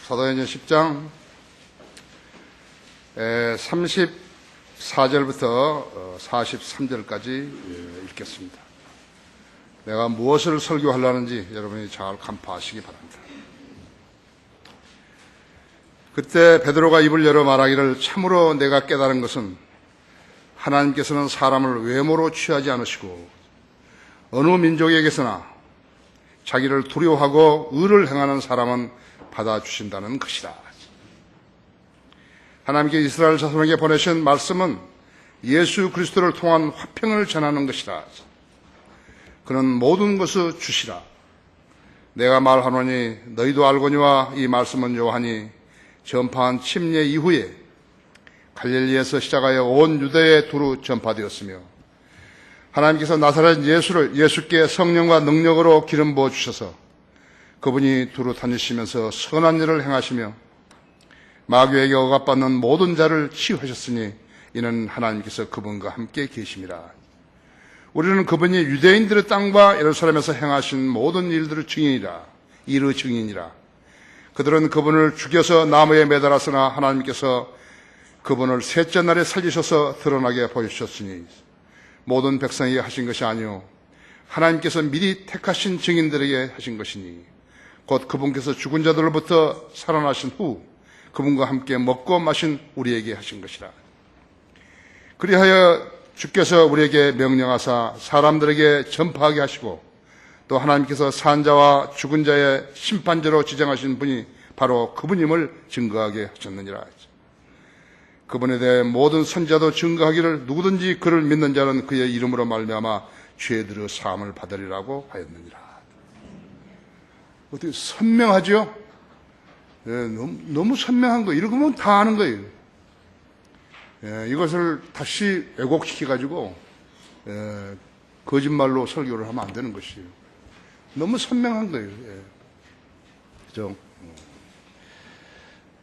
사도행전 10장 34절부터 43절까지 읽겠습니다. 내가 무엇을 설교하려는지 여러분이 잘 간파하시기 바랍니다. 그때 베드로가 입을 열어 말하기를, 참으로 내가 깨달은 것은 하나님께서는 사람을 외모로 취하지 않으시고 어느 민족에게서나 자기를 두려워하고 의를 행하는 사람은 받아주신다는 것이다. 하나님께 이스라엘 자손에게 보내신 말씀은 예수 그리스도를 통한 화평을 전하는 것이다. 그는 모든 것을 주시라. 내가 말하노니 너희도 알거니와 이 말씀은 요한이 전파한 침례 이후에 갈릴리에서 시작하여 온 유대에 두루 전파되었으며, 하나님께서 나사렛 예수께 성령과 능력으로 기름 부어 주셔서 그분이 두루 다니시면서 선한 일을 행하시며 마귀에게 억압받는 모든 자를 치유하셨으니 이는 하나님께서 그분과 함께 계심이라. 우리는 그분이 유대인들의 땅과 예루살렘에서 행하신 모든 일의 증인이라. 그들은 그분을 죽여서 나무에 매달았으나 하나님께서 그분을 셋째 날에 살리셔서 드러나게 보여주셨으니 모든 백성에게 하신 것이 아니요 하나님께서 미리 택하신 증인들에게 하신 것이니 곧 그분께서 죽은 자들로부터 살아나신 후 그분과 함께 먹고 마신 우리에게 하신 것이라. 그리하여 주께서 우리에게 명령하사 사람들에게 전파하게 하시고 또 하나님께서 산 자와 죽은 자의 심판자로 지정하신 분이 바로 그분임을 증거하게 하셨느니라. 그분에 대해 모든 선지자도 증거하기를 누구든지 그를 믿는 자는 그의 이름으로 말미암아 죄들의 사함을 받으리라고 하였느니라. 어떻게 선명하죠? 예, 너무 선명한 거예요. 이러면 다 아는 거예요. 예, 이것을 다시 왜곡시켜가지고 거짓말로 설교를 하면 안 되는 것이에요. 너무 선명한 거예요. 예. 그죠?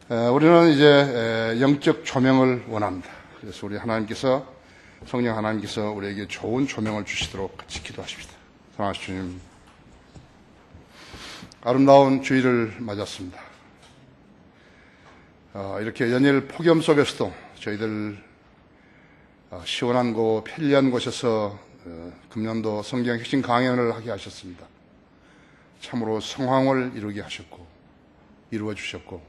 우리는 이제 영적 조명을 원합니다. 그래서 우리 성령 하나님께서 우리에게 좋은 조명을 주시도록 같이 기도하십시다. 사랑하신 주님, 아름다운 주일을 맞았습니다. 이렇게 연일 폭염 속에서도 저희들 시원한 곳, 편리한 곳에서 금년도 성경 핵심 강연을 하게 하셨습니다. 참으로 성황을 이루어 주셨고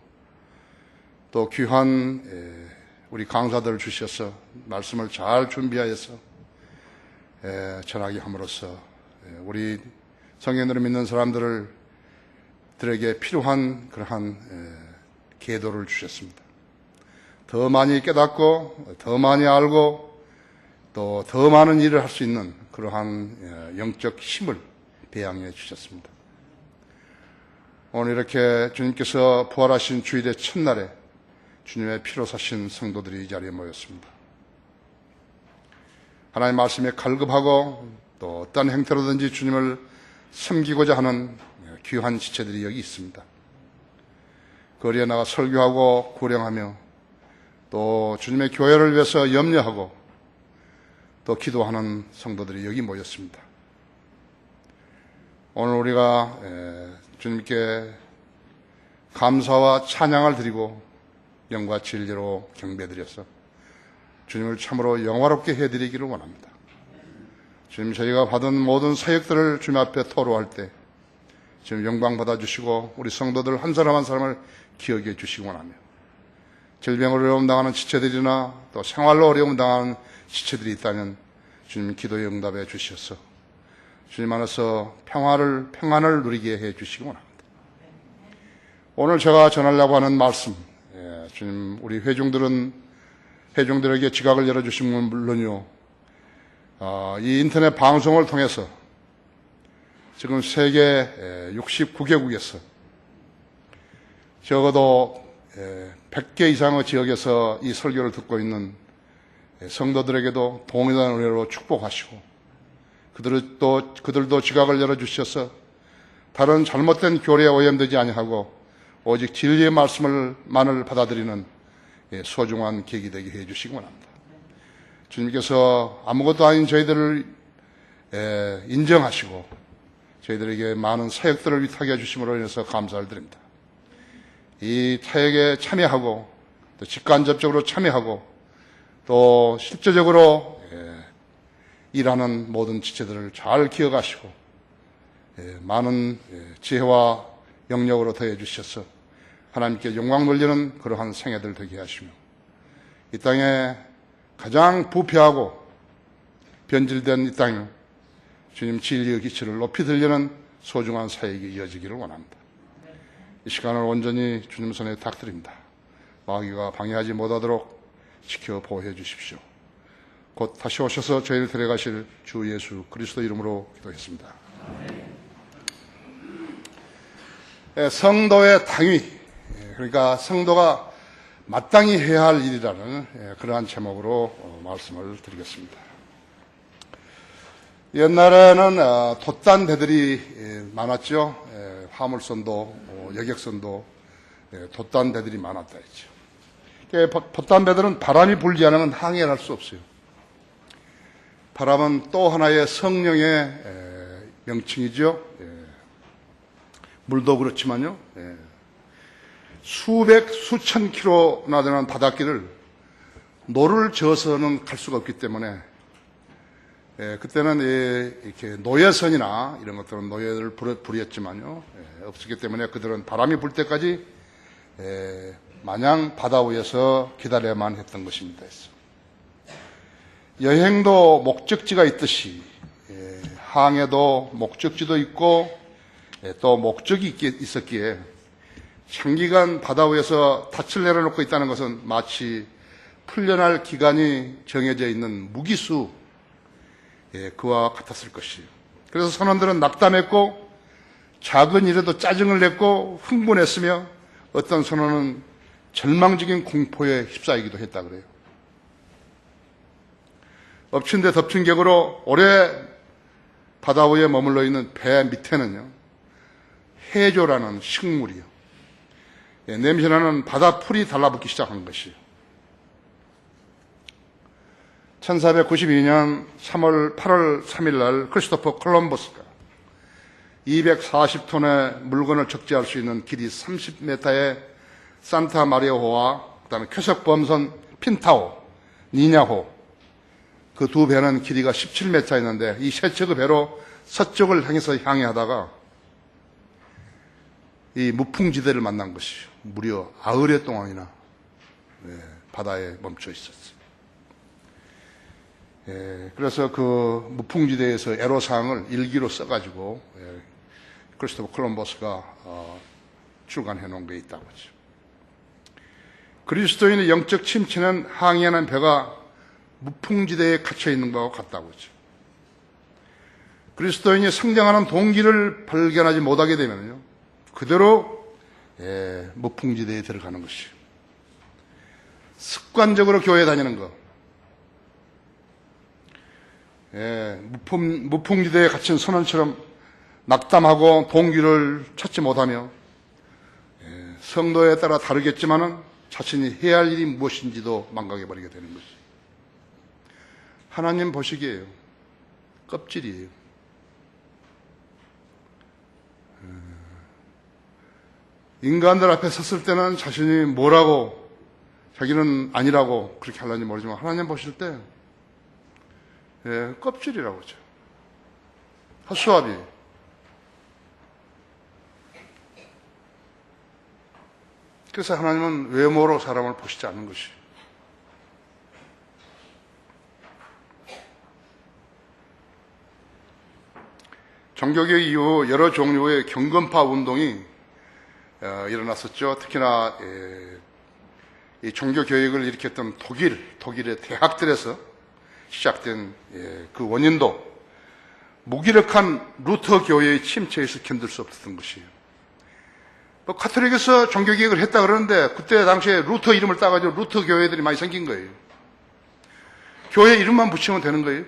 또 귀한 우리 강사들을 주셔서 말씀을 잘 준비하여서 전하게 함으로써 우리 성경들을 믿는 사람들에게 필요한 그러한 계도를 주셨습니다. 더 많이 깨닫고 더 많이 알고 또 더 많은 일을 할 수 있는 그러한 영적 힘을 배양해 주셨습니다. 오늘 이렇게 주님께서 부활하신 주일의 첫날에 주님의 피로 사신 성도들이 이 자리에 모였습니다. 하나님의 말씀에 갈급하고 또 어떤 행태로든지 주님을 섬기고자 하는 귀한 지체들이 여기 있습니다. 거리에 나가 설교하고 구령하며 또 주님의 교회를 위해서 염려하고 또 기도하는 성도들이 여기 모였습니다. 오늘 우리가 주님께 감사와 찬양을 드리고 영과 진리로 경배드려서 주님을 참으로 영화롭게 해드리기를 원합니다. 주님, 저희가 받은 모든 사역들을 주님 앞에 토로할 때 지금 영광 받아주시고 우리 성도들 한 사람 한 사람을 기억해 주시기 원하며, 질병으로 어려움 당하는 지체들이나 또 생활로 어려움 당하는 지체들이 있다면 주님 기도에 응답해 주셔서 주님 안에서 평안을 누리게 해 주시기 원합니다. 오늘 제가 전하려고 하는 말씀, 주님, 우리 회중들에게 지각을 열어주신 건 물론이요, 이 인터넷 방송을 통해서 지금 세계 69개국에서 적어도 100개 이상의 지역에서 이 설교를 듣고 있는 성도들에게도 동일한 은혜로 축복하시고 그들도 지각을 열어주셔서 다른 잘못된 교리에 오염되지 아니하고 오직 진리의 말씀만을 받아들이는 소중한 계기 되게 해주시기 원합니다. 주님께서 아무것도 아닌 저희들을 인정하시고 저희들에게 많은 사역들을 위탁해 주심으로 인해서 감사를 드립니다. 이 타협에 참여하고 또 직간접적으로 참여하고 또 실제적으로 일하는 모든 지체들을 잘 기억하시고 많은 지혜와 영역으로 더해 주셔서 하나님께 영광 돌리는 그러한 생애들 되게 하시며 이 땅에 가장 부패하고 변질된 이 땅에 주님 진리의 기치를 높이 들리는 소중한 사역이 이어지기를 원합니다. 이 시간을 온전히 주님 손에 탁드립니다. 마귀가 방해하지 못하도록 지켜 보호해 주십시오. 곧 다시 오셔서 저희를 데려가실 주 예수 그리스도 이름으로 기도했습니다. 성도의 당위, 그러니까 성도가 마땅히 해야 할 일이라는 그러한 제목으로 말씀을 드리겠습니다. 옛날에는 돛단대들이 많았죠. 화물선도, 여객선도 돛단대들이 많았다 했죠. 돛단배들은 바람이 불지 않으면 항해를 할 수 없어요. 바람은 또 하나의 성령의 명칭이죠. 물도 그렇지만요. 수백, 수천 킬로나 되는 바닷길을 노를 저어서는 갈 수가 없기 때문에 그때는 이렇게 노예선이나 이런 것들은 노예를 부렸지만요. 없었기 때문에 그들은 바람이 불 때까지 마냥 바다 위에서 기다려야만 했던 것입니다. 여행도 목적지가 있듯이 항해도 목적지도 있고 또 목적이 있었기에 장기간 바다 위에서 닻을 내려놓고 있다는 것은 마치 풀려날 기간이 정해져 있는 무기수 그와 같았을 것이에요. 그래서 선원들은 낙담했고 작은 일에도 짜증을 냈고 흥분했으며 어떤 선원은 절망적인 공포에 휩싸이기도 했다 그래요. 엎친 데 덮친 격으로 오래 바다 위에 머물러 있는 배 밑에는요, 해조라는 식물이요, 냄새나는 바다 풀이 달라붙기 시작한 것이에요. 1492년 8월 3일 날 크리스토퍼 콜럼버스가 240톤의 물건을 적재할 수 있는 길이 30m의 산타 마리아호와 그다음에 쾌석범선 핀타호, 니냐호 그 두 배는 길이가 17m였는데 이 세 척의 배로 서쪽을 향해서 항해하다가 이 무풍지대를 만난 것이죠. 무려 아흘여 동안이나 바다에 멈춰 있었어요. 그래서 그 무풍지대에서 애로사항을 일기로 써가지고 크리스토퍼 콜럼버스가 출간해 놓은 게 있다고 하죠. 그리스도인의 영적 침체는 항해하는 배가 무풍지대에 갇혀 있는 것과 같다고 하죠. 그리스도인이 성장하는 동기를 발견하지 못하게 되면요, 그대로 무풍지대에 들어가는 것이에요. 습관적으로 교회 다니는 것, 무풍지대에 갇힌 선원처럼 낙담하고 동기를 찾지 못하며 성도에 따라 다르겠지만은 자신이 해야 할 일이 무엇인지도 망각해버리게 되는 것이죠. 하나님 보시기에요, 껍질이에요. 인간들 앞에 섰을 때는 자신이 뭐라고, 자기는 아니라고 그렇게 하려는지 모르지만 하나님 보실 때 껍질이라고 하죠. 헛수압이에요. 그래서 하나님은 외모로 사람을 보시지 않는 것이에요. 종교개혁 이후 여러 종류의 경건파 운동이 일어났었죠. 특히나 이 종교교육을 일으켰던 독일의 대학들에서 시작된 그 원인도 무기력한 루터 교회의 침체에서 견딜 수 없었던 것이에요. 카톨릭에서 종교개혁을 했다 그러는데 그때 당시에 루터 이름을 따가지고 루터 교회들이 많이 생긴 거예요. 교회 이름만 붙이면 되는 거예요.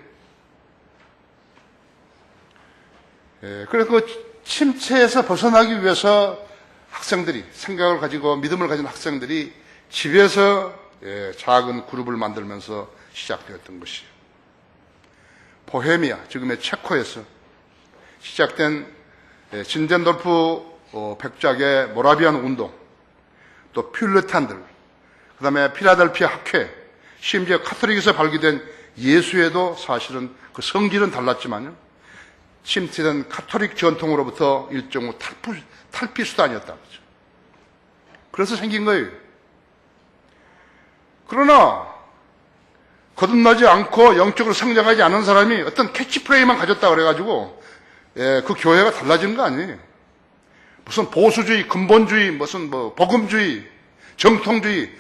그래서 그 침체에서 벗어나기 위해서 학생들이, 생각을 가지고 믿음을 가진 학생들이 집에서 작은 그룹을 만들면서 시작되었던 것이에요. 보헤미아, 지금의 체코에서 시작된 진젠돌프 백작의 모라비안 운동, 또 퓰리탄들, 그 다음에 필라델피아 학회, 심지어 카톨릭에서 발기된 예수에도 사실은 그 성질은 달랐지만요, 침투된 카톨릭 전통으로부터 일종의 탈피 수단이었다. 그래서 생긴 거예요. 그러나 거듭나지 않고 영적으로 성장하지 않은 사람이 어떤 캐치프레이만 가졌다 그래가지고 그 교회가 달라지는 거 아니에요. 무슨 보수주의, 근본주의, 무슨 뭐 복음주의, 정통주의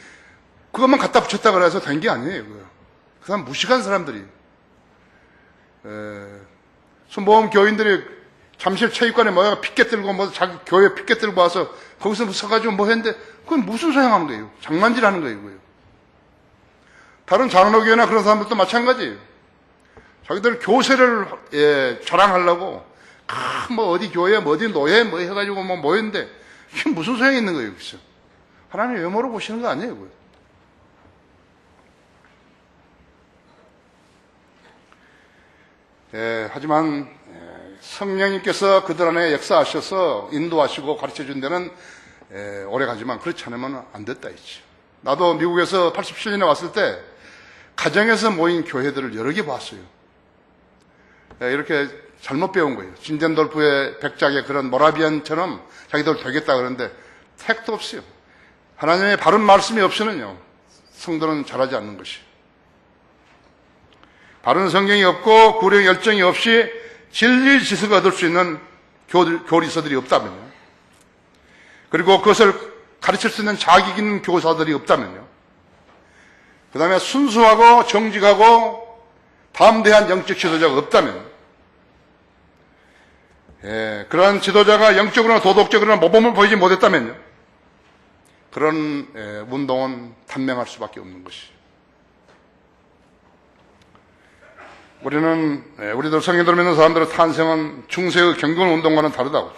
그것만 갖다 붙였다 그래서 된 게 아니에요. 그 사람 무식한 사람들이. 순복음 교인들이 잠실 체육관에 뭐야 피켓 들고 뭐 자기 교회 피켓 들고 와서 거기서 서가지고 뭐 했는데 그건 무슨 소용하는 거예요? 장난질하는 거예요. 그거요. 다른 장로교회나 그런 사람들도 마찬가지예요. 자기들 교세를 자랑하려고 뭐 어디 교회, 뭐 어디 노예 뭐 해가지고 뭐 모였는데 이게 무슨 소용이 있는 거예요? 그죠? 하나님 외모로 보시는 거 아니에요. 그거. 하지만 성령님께서 그들 안에 역사하셔서 인도하시고 가르쳐준 데는 오래 가지만 그렇지 않으면 안 됐다 했지. 나도 미국에서 87년에 왔을 때 가정에서 모인 교회들을 여러 개 봤어요. 이렇게 잘못 배운 거예요. 진젠돌프의 백작의 그런 모라비안처럼 자기들 되겠다 그러는데 택도 없어요. 하나님의 바른 말씀이 없이는요, 성도는 자라지 않는 것이. 바른 성경이 없고 구령 열정이 없이 진리 지식을 얻을 수 있는 교리서들이 없다면요, 그리고 그것을 가르칠 수 있는 자격 있는 교사들이 없다면요, 그 다음에 순수하고 정직하고 담대한 영적 지도자가 없다면, 그러한 지도자가 영적으로나 도덕적으로나 모범을 보이지 못했다면요, 그런 운동은 단명할 수밖에 없는 것이. 우리들 성경들 믿는 사람들의 탄생은 중세의 경건 운동과는 다르다고.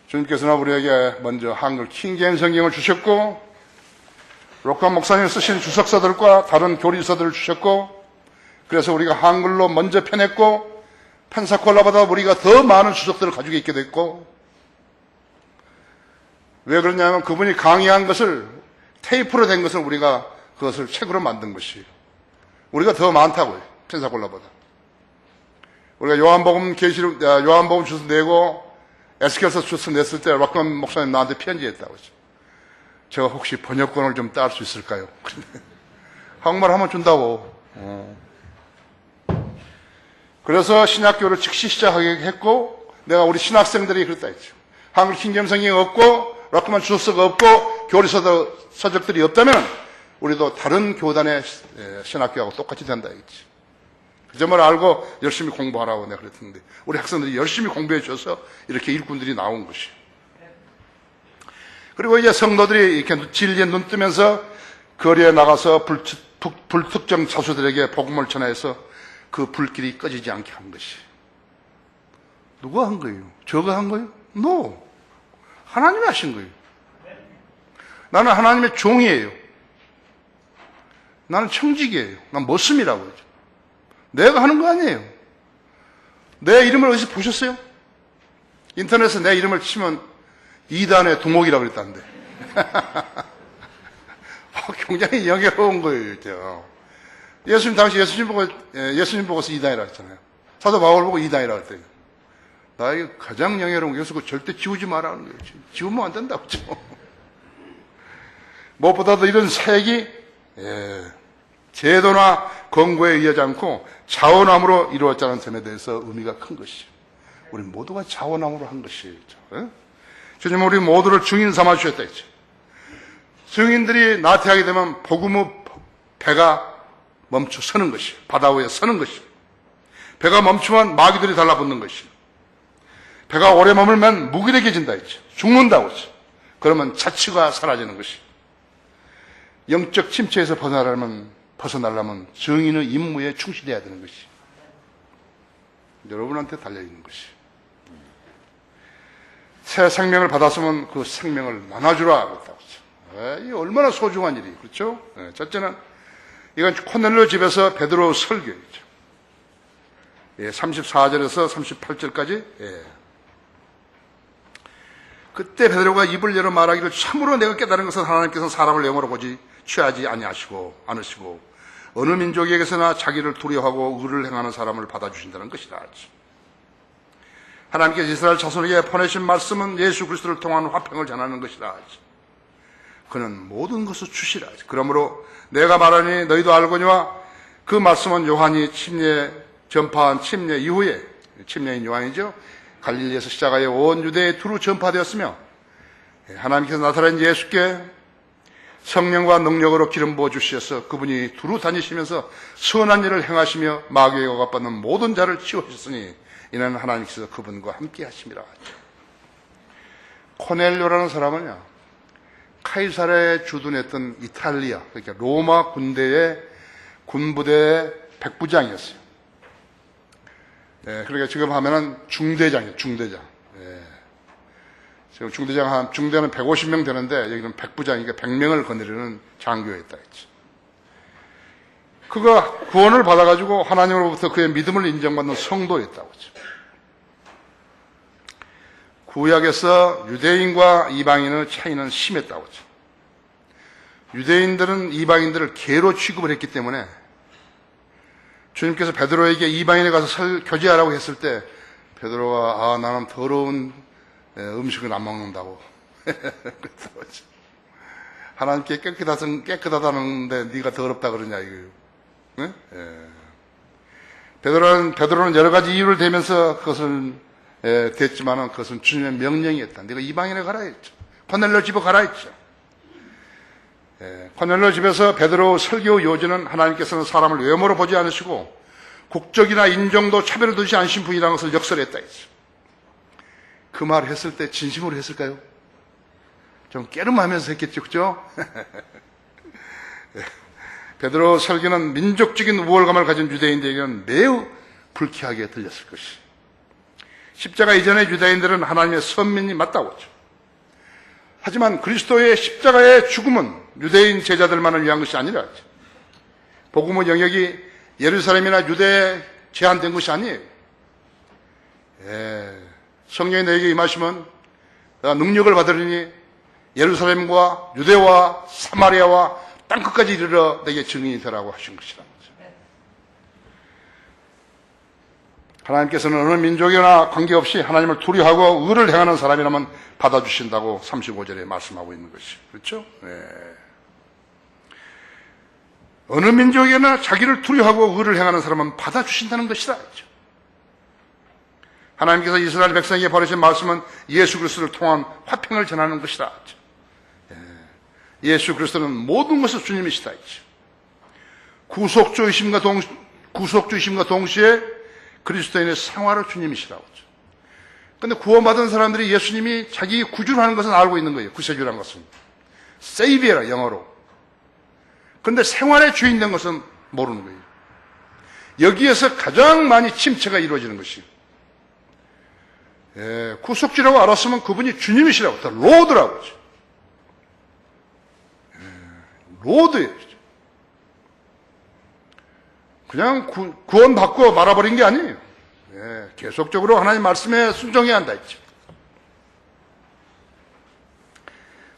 주님께서는 우리에게 먼저 한글 킹제임스 성경을 주셨고, 록한 목사님 쓰신 주석서들과 다른 교리서들을 주셨고, 그래서 우리가 한글로 먼저 펴냈고, 펜사콜라보다 우리가 더 많은 주석들을 가지고 있게 됐고, 왜 그러냐면 그분이 강의한 것을, 테이프로 된 것을 우리가 그것을 책으로 만든 것이에요. 우리가 더 많다고요. 펜사콜라보다. 우리가 요한복음 주스 내고 에스겔서 주스 냈을 때 록한 목사님 나한테 편지했다고 했죠. 제가 혹시 번역본을 좀 딸 수 있을까요? 한국말 하면 준다고. 그래서 신학교를 즉시 시작하게 했고, 내가 우리 신학생들이 그랬다 했죠. 한글 킹제임스 성경이 없고 록한 주스가 없고 교리서적들이 없다면 우리도 다른 교단의 신학교하고 똑같이 된다 했지. 그 점을 알고 열심히 공부하라고 내가 그랬는데, 우리 학생들이 열심히 공부해 줘서 이렇게 일꾼들이 나온 것이. 그리고 이제 성도들이 이렇게 진리에 눈 뜨면서 거리에 나가서 불특정 자수들에게 복음을 전해서 그 불길이 꺼지지 않게 한 것이. 누가 한 거예요? 저가 한 거예요? No. 하나님이 하신 거예요. 나는 하나님의 종이에요. 나는 청직이에요. 난 머슴이라고 하죠. 내가 하는 거 아니에요. 내 이름을 어디서 보셨어요? 인터넷에 내 이름을 치면 이단의 두목이라고 그랬다는데. 굉장히 영예로운 거예요. 예수님 당시 예수님 보고서 이단이라고 했잖아요. 사도 바울 보고 이단이라고 했더니, 나에게 가장 영예로운 게 여기서 절대 지우지 말라는 거예요. 지우면 안 된다고 했죠. 무엇보다도 이런 색이 제도나 권고에 의하지 않고 자원함으로 이루어졌다는 점에 대해서 의미가 큰 것이죠. 우리 모두가 자원함으로 한 것이죠. 주님은 우리 모두를 증인 삼아 주셨다 했죠. 증인들이 나태하게 되면 복음의 배가 멈춰 서는 것이에요. 바다 위에 서는 것이에요. 배가 멈추면 마귀들이 달라붙는 것이에요. 배가 오래 머물면 무기력해진다 했죠. 죽는다고 했죠. 그러면 자치가 사라지는 것이에요. 영적 침체에서 벗어나려면 증인의 임무에 충실해야 되는 것이 여러분한테 달려있는 것이. 새 생명을 받았으면 그 생명을 나눠주라 그랬다고 했죠. 이게 얼마나 소중한 일이, 그렇죠? 첫째는 이건 코넬료 집에서 베드로 설교였죠. 34절에서 38절까지. 그때 베드로가 입을 열어 말하기를 참으로 내가 깨달은 것은 하나님께서는 사람을 영으로 보지 취하지 않으시고 어느 민족에게서나 자기를 두려워하고 의를 행하는 사람을 받아주신다는 것이다. 하나님께서 이스라엘 자손에게 보내신 말씀은 예수 그리스도를 통한 화평을 전하는 것이다. 그는 모든 것을 주시라. 그러므로 내가 말하니 너희도 알거니와 그 말씀은 요한이 전파한 침례 이후에, 침례인 요한이죠, 갈릴리에서 시작하여 온 유대에 두루 전파되었으며 하나님께서 나타낸 예수께 성령과 능력으로 기름 부어 주셔서 그분이 두루 다니시면서 선한 일을 행하시며 마귀에게 억압받는 모든 자를 치우셨으니 이는 하나님께서 그분과 함께 하심이라. 코넬료라는 사람은요, 카이사르에 주둔했던 이탈리아, 그러니까 로마 군대의 군부대의 백부장이었어요. 그러니까 지금 하면은 중대장이에요, 중대장. 지금 중대는 150명 되는데 여기는 백부장이니까 100명을 거느리는 장교였다 했지. 그가 구원을 받아가지고 하나님으로부터 그의 믿음을 인정받는 성도였다고 했죠. 구약에서 유대인과 이방인의 차이는 심했다고 했죠. 유대인들은 이방인들을 개로 취급을 했기 때문에 주님께서 베드로에게 이방인에 가서 교제하라고 했을 때 베드로가 나는 더러운 음식은 안 먹는다고. 하나님께 깨끗하다는데 네가 더럽다 그러냐 이거예요. 네? 베드로는 여러 가지 이유를 대면서 그것을 됐지만은 그것은 주님의 명령이었다. 네가 이방인에 가라 했죠. 코넬료 집에 가라 했죠. 코넬료 집에서 베드로 설교 요지는 하나님께서는 사람을 외모로 보지 않으시고 국적이나 인종도 차별을 두지 않으신 분이라는 것을 역설했다 했죠. 그 말을 했을 때 진심으로 했을까요? 좀 깨름하면서 했겠죠, 그죠? 베드로 설교는 민족적인 우월감을 가진 유대인들에게는 매우 불쾌하게 들렸을 것이. 십자가 이전의 유대인들은 하나님의 선민이 맞다고 했죠. 하지만 그리스도의 십자가의 죽음은 유대인 제자들만을 위한 것이 아니라 복음의 영역이 예루살렘이나 유대에 제한된 것이 아니에요. 성령이 너에게 임하시면 내가 능력을 받으리니 예루살렘과 유대와 사마리아와 땅끝까지 이르러 내게 증인이 되라고 하신 것이다. 하나님께서는 어느 민족이나 관계없이 하나님을 두려워하고 의를 행하는 사람이라면 받아주신다고 35절에 말씀하고 있는 것이. 그렇죠? 어느 민족이나 자기를 두려워하고 의를 행하는 사람은 받아주신다는 것이다. 그렇죠? 하나님께서 이스라엘 백성에게 보내신 말씀은 예수 그리스도를 통한 화평을 전하는 것이다. 그렇죠? 예수 그리스도는 모든 것의 주님이시다. 그렇죠? 구속주이심과 동시에 그리스도인의 생활의 주님이시라고 하죠. 그런데 구원받은 사람들이 예수님이 자기 구주를 하는 것은 알고 있는 거예요. 구세주라는 것은. 세이비어라, 영어로. 그런데 생활의 주인 된 것은 모르는 거예요. 여기에서 가장 많이 침체가 이루어지는 것이에요. 구속주라고 알았으면 그분이 주님이시라고, 로드라고 하죠. 로드예요. 그냥 구원받고 말아버린 게 아니에요. 계속적으로 하나님 말씀에 순종해야 한다 했죠.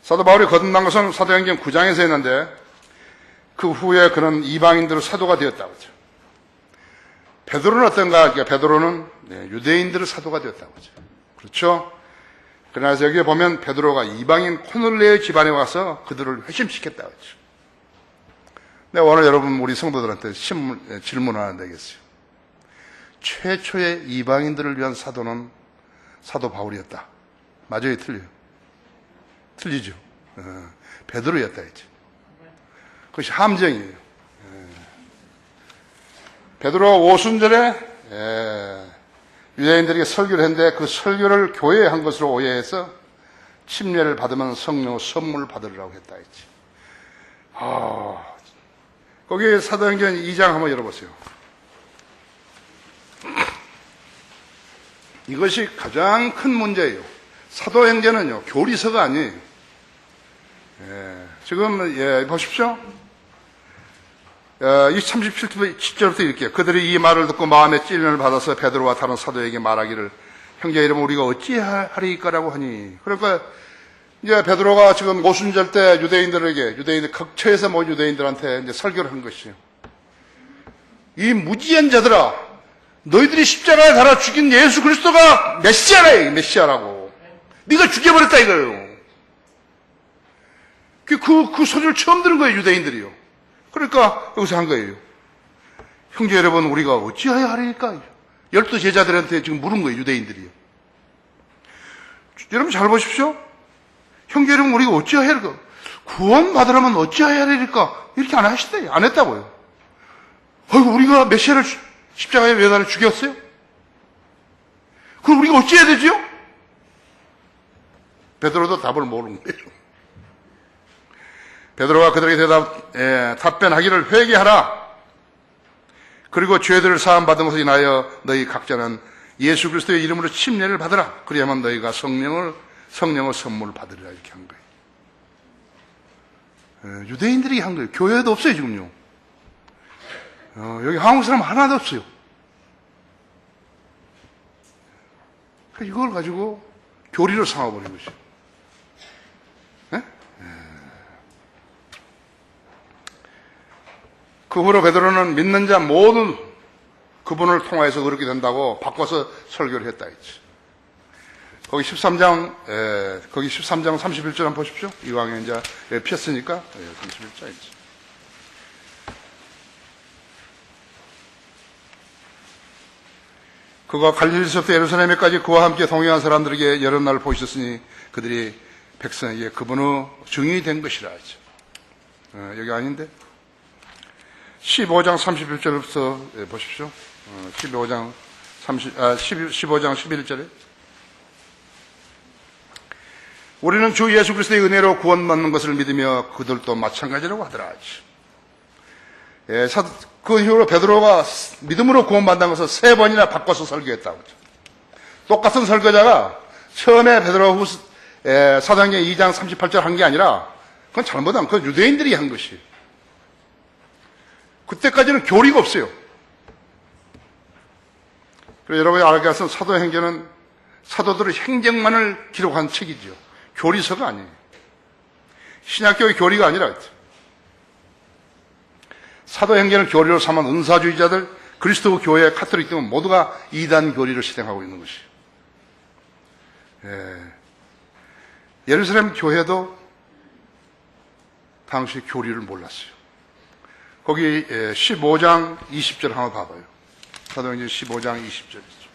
사도 바울이 거듭난 것은 사도행전 9장에서 했는데 그 후에 그는 이방인들의 사도가 되었다고 하죠. 베드로는 어떤가? 그러니까 베드로는 유대인들의 사도가 되었다고 하죠. 그렇죠? 그러나 여기에 보면 베드로가 이방인 코넬료의 집안에 와서 그들을 회심시켰다고 하죠. 네, 오늘 여러분 우리 성도들한테 질문 하나 내겠어요. 최초의 이방인들을 위한 사도는 사도 바울이었다. 맞아요, 틀려요? 틀리죠. 베드로였다 했지. 그것이 함정이에요. 베드로가 오순절에 유대인들에게 설교를 했는데 그 설교를 교회에 한 것으로 오해해서 침례를 받으면 성령 선물을 받으라고 했다 했지. 거기 사도행전 2장 한번 열어보세요. 이것이 가장 큰 문제예요. 사도행전은요, 교리서가 아니에요. 지금, 보십시오. 37절부터 이렇게. 그들이 이 말을 듣고 마음에 찔림을 받아서 베드로와 다른 사도에게 말하기를 형제 이러면 우리가 어찌하리까라고 하니. 그러니까 이제 베드로가 지금 오순절 때 유대인들 각처에서 모인 유대인들한테 이제 설교를 한 것이에요. 이 무지한 자들아, 너희들이 십자가에 달아 죽인 예수 그리스도가 메시아라고. 네가 죽여버렸다 이거예요. 그 소리를 처음 들은 거예요, 유대인들이요. 그러니까 여기서 한 거예요. 형제 여러분, 우리가 어찌하여 하리까? 12 제자들한테 지금 물은 거예요, 유대인들이요. 여러분 잘 보십시오. 형제 여러분, 우리가 어찌하여 하리까? 구원받으려면 어찌하여 하리까? 이렇게 안 하시대요. 안 했다고요. 어이구, 우리가 메시아를 십자가에 매달아 죽였어요? 그럼 우리가 어찌해야 되지요? 베드로도 답을 모르는 거예요. 베드로가 그들에게 답변하기를 회개하라. 그리고 죄들을 사함받은 것을 인하여 너희 각자는 예수 그리스도의 이름으로 침례를 받으라. 그래야만 너희가 성령을 선물 받으리라. 이렇게 한 거예요. 유대인들이 한 거예요. 교회도 없어요, 지금요. 여기 한국 사람 하나도 없어요. 이걸 가지고 교리를 삼아버린 것이죠. 그 후로 베드로는 믿는 자 모든 그분을 통하여서 그렇게 된다고 바꿔서 설교를 했다 했지. 거기 13장 31절 한번 보십시오. 이왕에 이제 피었으니까 31절이지. 그가 갈릴리서부터 예루살렘에까지 그와 함께 동행한 사람들에게 여러 날 보이셨으니 그들이 백성에게 그분의 증인이 된 것이라 하죠. 여기 아닌데 15장 31절부터 보십시오. 15장 11절에 우리는 주 예수 그리스도의 은혜로 구원받는 것을 믿으며 그들도 마찬가지라고 하더라. 그 이후로 베드로가 믿음으로 구원받는 것을 3번이나 바꿔서 설교했다고. 똑같은 설교자가 처음에 베드로 사도행전 2장 38절 한 게 아니라 그건 잘못한, 그건 유대인들이 한 것이. 그때까지는 교리가 없어요. 그래서 여러분이 알겠지만 사도행전은 사도들의 행적만을 기록한 책이죠. 교리서가 아니에요. 신약교의 교리가 아니라 사도행전을 교리로 삼은 은사주의자들, 그리스도 교회, 카톨릭 등은 모두가 이단 교리를 실행하고 있는 것이에요. 예루살렘 교회도 당시 교리를 몰랐어요. 거기 15장 20절 한번 봐봐요. 사도행전 15장 20절이죠.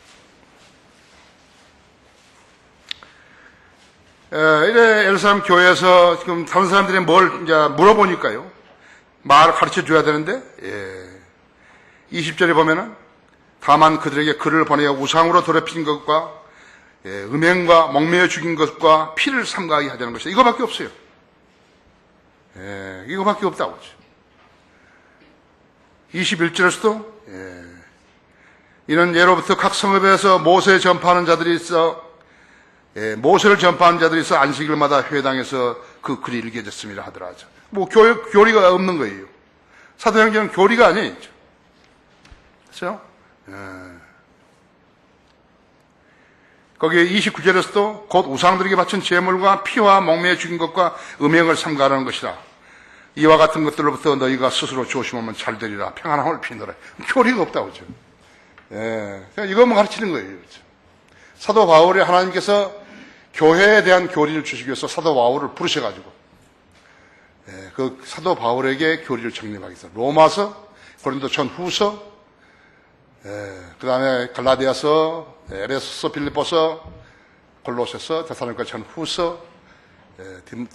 이래 예루살렘 교회에서 지금 다른 사람들이 뭘 이제 물어보니까요. 말을 가르쳐 줘야 되는데 20절에 보면은 다만 그들에게 글을 보내어 우상으로 더럽힌 것과 음행과 목매어 죽인 것과 피를 삼가하게 하자는 것이 이거밖에 없어요. 이거밖에 없다고 하죠. 21절에서도 이런 예로부터 각 성읍에서 모세를 전파하는 자들이 있어 안식일마다 회당에서 그 글이 읽혀졌음이라 하더라. 뭐 교리가 없는 거예요. 사도행전은 교리가 아니에요. 그렇죠? 거기에 29절에서도 곧 우상들에게 바친 제물과 피와 목매에 죽인 것과 음행을 삼가하라는 것이라. 이와 같은 것들로부터 너희가 스스로 조심하면 잘 되리라. 평안함을 피너라. 교리가 없다고 그죠. 이것만 가르치는 거예요. 그렇죠? 사도 바울이 하나님께서 교회에 대한 교리를 주시기 위해서 사도 바울을 부르셔가지고 그 사도 바울에게 교리를 정립하기 위해서 로마서, 고린도 전후서, 그 다음에 갈라디아서, 에베소서, 빌립보서, 골로새서, 데살로니가 전후서,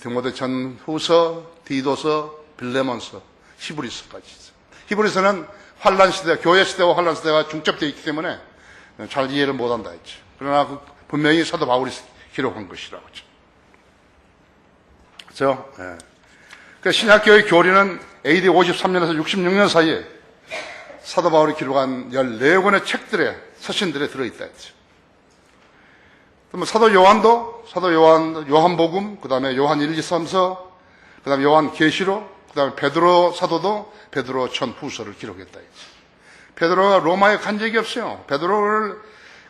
디모데 전후서, 디도서, 빌레몬서, 히브리서까지 있어요. 히브리서는 환란 시대, 교회 시대와 환란 시대가 중첩되어 있기 때문에 잘 이해를 못한다 했죠. 그러나 분명히 사도 바울이 기록한 것이라고 했죠. 그렇죠? 그 신약교의 교리는 AD 53년에서 66년 사이에 사도 바울이 기록한 14권의 책들에, 서신들에 들어있다 했죠. 사도 요한도, 요한복음, 그 다음에 요한 1, 2, 3서, 그 다음에 요한 계시록, 그 다음에 베드로 사도도 베드로 전후서를 기록했다 했죠. 베드로가 로마에 간 적이 없어요. 베드로를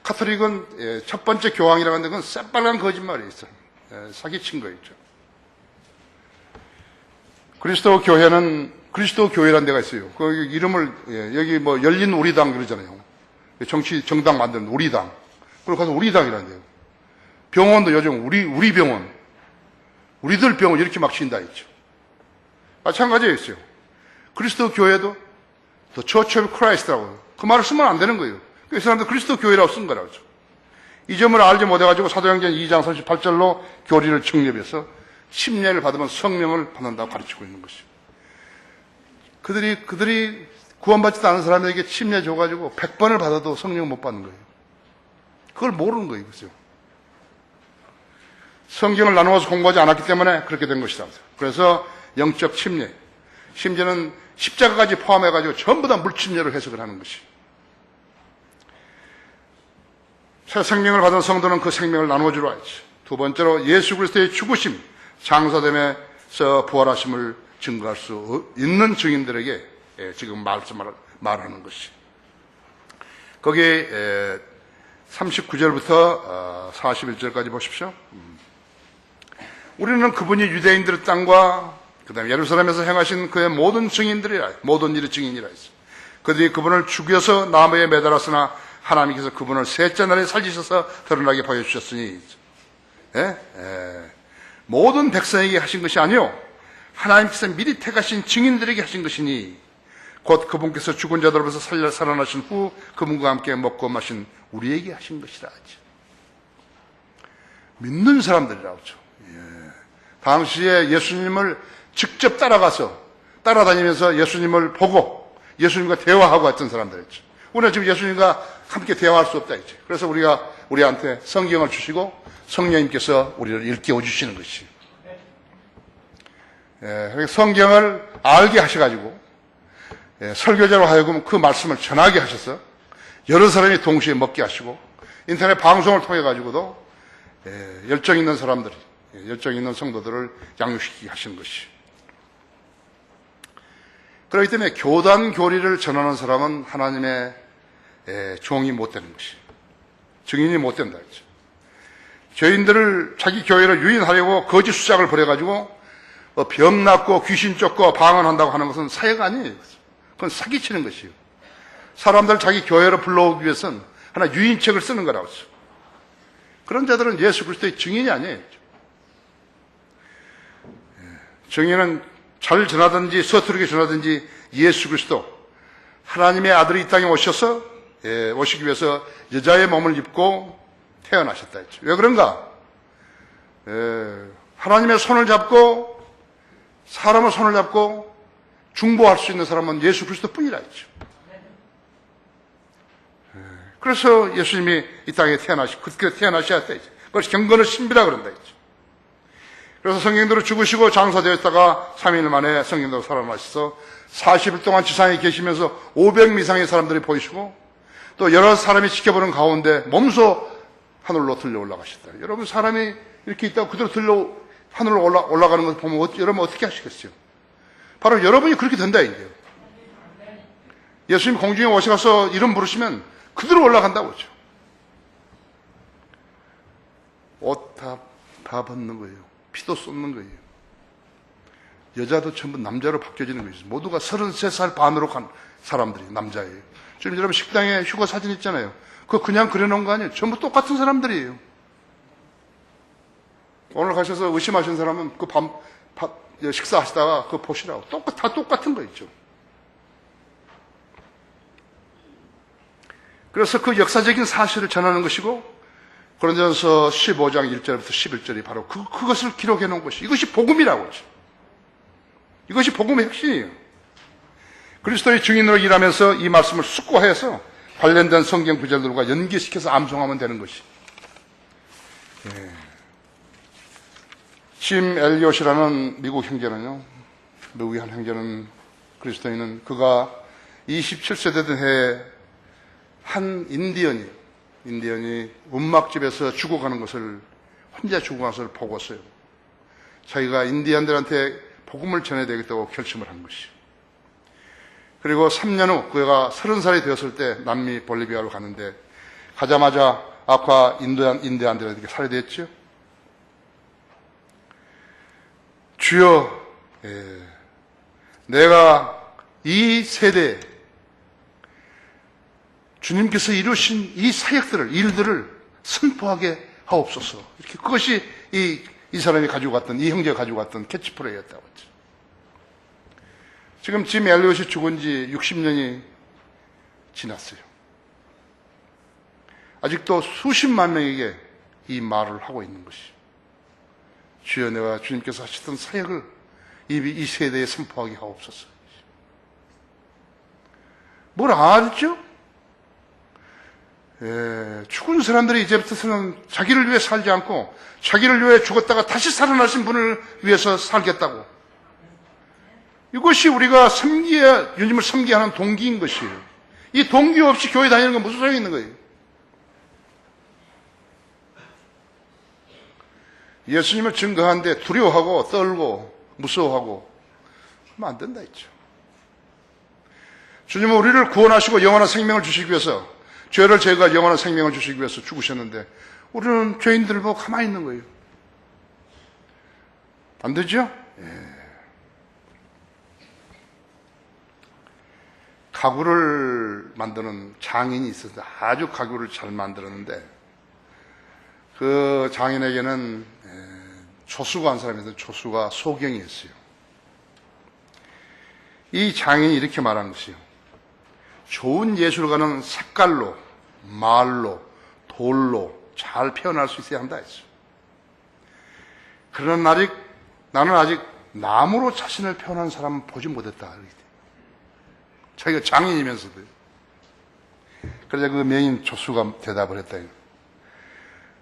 카톨릭은 첫 번째 교황이라고 하는데 그건 새빨간 거짓말이 있어요. 사기친 거였죠. 그리스도 교회는 그리스도 교회라는 데가 있어요. 그 이름을 여기 뭐 열린 우리당 그러잖아요. 정당 만드는 우리당. 그리고 가서 우리당이라는 데요. 병원도 요즘 우리 병원, 우리들 병원 이렇게 막 지은다 했죠. 마찬가지였어요. 그리스도 교회도 The Church of Christ라고 그 말을 쓰면 안 되는 거예요. 그 사람들 그리스도 교회라고 쓴 거라고. 이 점을 알지 못해가지고 사도행전 2장 38절로 교리를 정립해서 침례를 받으면 성령을 받는다고 가르치고 있는 것이죠. 그들이 구원받지도 않은 사람에게 침례 줘가지고 100번을 받아도 성령을 못 받는 거예요. 그걸 모르는 거예요. 그죠? 성경을 나누어서 공부하지 않았기 때문에 그렇게 된 것이다. 그래서 영적 침례, 심지어는 십자가까지 포함해가지고 전부 다 물침례로 해석을 하는 것이. 새 생명을 받은 성도는 그 생명을 나누어주러 와야지. 두 번째로 예수 그리스도의 죽으심, 장사됨에서 부활하심을 증거할 수 있는 증인들에게 지금 말하는 것이. 거기 39절부터 41절까지 보십시오. 우리는 그분이 유대인들의 땅과 그 다음에 예루살렘에서 행하신 그의 모든 증인들이라, 모든 일의 증인이라 했어. 그들이 그분을 죽여서 나무에 매달았으나 하나님께서 그분을 셋째 날에 살리셔서 드러나게 보여주셨으니, 모든 백성에게 하신 것이 아니요 하나님께서 미리 택하신 증인들에게 하신 것이니 곧 그분께서 죽은 자들로부터 살아나신 후 그분과 함께 먹고 마신 우리에게 하신 것이라 하죠. 믿는 사람들이라고 하죠. 당시에 예수님을 직접 따라다니면서 예수님을 보고 예수님과 대화하고 했던 사람들이죠. 우리는 지금 예수님과 함께 대화할 수 없다 했죠. 그래서 우리한테 성경을 주시고 성령님께서 우리를 일깨워 주시는 것이. 성경을 알게 하셔가지고 설교자로 하여금 그 말씀을 전하게 하셔서 여러 사람이 동시에 먹게 하시고 인터넷 방송을 통해 가지고도 열정 있는 사람들이, 열정 있는 성도들을 양육시키게 하시는 것이. 그렇기 때문에 교단 교리를 전하는 사람은 하나님의 종이 못 되는 것이, 증인이 못 된다 했죠. 교인들을 자기 교회를 유인하려고 거짓 수작을 벌여가지고 병 낫고 귀신 쫓고 방언한다고 하는 것은 사회가 아니에요. 그건 사기치는 것이에요. 사람들 자기 교회로 불러오기 위해서는 하나 유인책을 쓰는 거라고 했죠. 그런 자들은 예수 그리스도의 증인이 아니에요. 증인은 잘 전하든지 서투르게 전하든지 예수 그리스도 하나님의 아들이 이 땅에 오시기 위해서 여자의 몸을 입고 태어나셨다 했죠. 왜 그런가? 하나님의 손을 잡고 사람의 손을 잡고 중보할 수 있는 사람은 예수 그리스도 뿐이라 했죠. 그래서 예수님이 이 땅에 그렇게 태어나셔야 했다 했죠. 그것이 경건의 신비라 그런다 했죠. 그래서 성경대로 죽으시고 장사되었다가 3일 만에 성경대로 살아나셔서 40일 동안 지상에 계시면서 500 이상의 사람들이 보이시고 또 여러 사람이 지켜보는 가운데 몸소 하늘로 들려 올라가셨다. 여러분, 사람이 이렇게 있다고 그대로 하늘로 올라가는 걸 보면 여러분 어떻게 하시겠어요? 바로 여러분이 그렇게 된다 이게요. 예수님 공중에 오셔서 이름 부르시면 그대로 올라간다고 그러죠. 옷 다 벗는 거예요. 피도 쏟는 거예요. 여자도 전부 남자로 바뀌어지는 거예요. 모두가 33살 반으로 간 사람들이 남자예요. 지금 여러분 식당에 휴가 사진 있잖아요. 그거 그냥 그려놓은 거 아니에요. 전부 똑같은 사람들이에요. 오늘 가셔서 의심하신 사람은 그 식사하시다가 그거 보시라고. 다 똑같은 거 있죠. 그래서 그 역사적인 사실을 전하는 것이고, 고린도전서 15장 1절부터 11절이 바로 그것을 기록해 놓은 것이, 이것이 복음이라고 하죠. 이것이 복음의 핵심이에요. 그리스도의 증인으로 일하면서 이 말씀을 숙고해서 관련된 성경 구절들과 연계시켜서 암송하면 되는 것이. 짐 엘리엇이라는 미국 형제는요, 미국의 한 형제는, 그리스도인은, 그가 27세 되던 해에 한 인디언이 운막집에서 죽어가는 것을, 혼자 죽어가는 것을 보고서요, 자기가 인디언들한테 복음을 전해야 되겠다고 결심을 한 것이요. 그리고 3년 후 그가 30살이 되었을 때 남미 볼리비아로 가는데, 가자마자 아쿠아 인도안대로 이렇게 살해됐죠. 주여, 내가 이 세대에 주님께서 이루신 이 사역들을, 일들을 선포하게 하옵소서. 이렇게 그것이 이 사람이 가지고 갔던, 이 형제가 가지고 갔던 캐치프레이였다고 했죠. 지금 짐 엘리엇이 죽은 지 60년이 지났어요. 아직도 수십만 명에게 이 말을 하고 있는 것이죠. 주여, 내가 주님께서 하셨던 사역을 이 세대에 선포하게 하옵소서. 뭘 알죠? 죽은 사람들이 이제부터는 자기를 위해 살지 않고 자기를 위해 죽었다가 다시 살아나신 분을 위해서 살겠다고. 이것이 우리가 주님을 섬기게 하는 동기인 것이에요. 이 동기 없이 교회 다니는 건 무슨 소용이 있는 거예요? 예수님을 증거하는데 두려워하고 떨고 무서워하고 하면 안 된다 했죠. 주님은 우리를 구원하시고 영원한 생명을 주시기 위해서, 죄를 제거할 영원한 생명을 주시기 위해서 죽으셨는데 우리는 죄인들을 보고 가만히 있는 거예요. 안 되죠? 가구를 만드는 장인이 있었는데 아주 가구를 잘 만들었는데 그 장인에게는 조수가 한 사람이 있는데 조수가 소경이었어요. 이 장인이 이렇게 말한 것이요. 좋은 예술가는 색깔로, 말로, 돌로 잘 표현할 수 있어야 한다 했어요. 그러나 나는 아직 나무로 자신을 표현한 사람은 보지 못했다. 자기가 장인이면서도요. 그래서 그 명인 조수가 대답을 했다.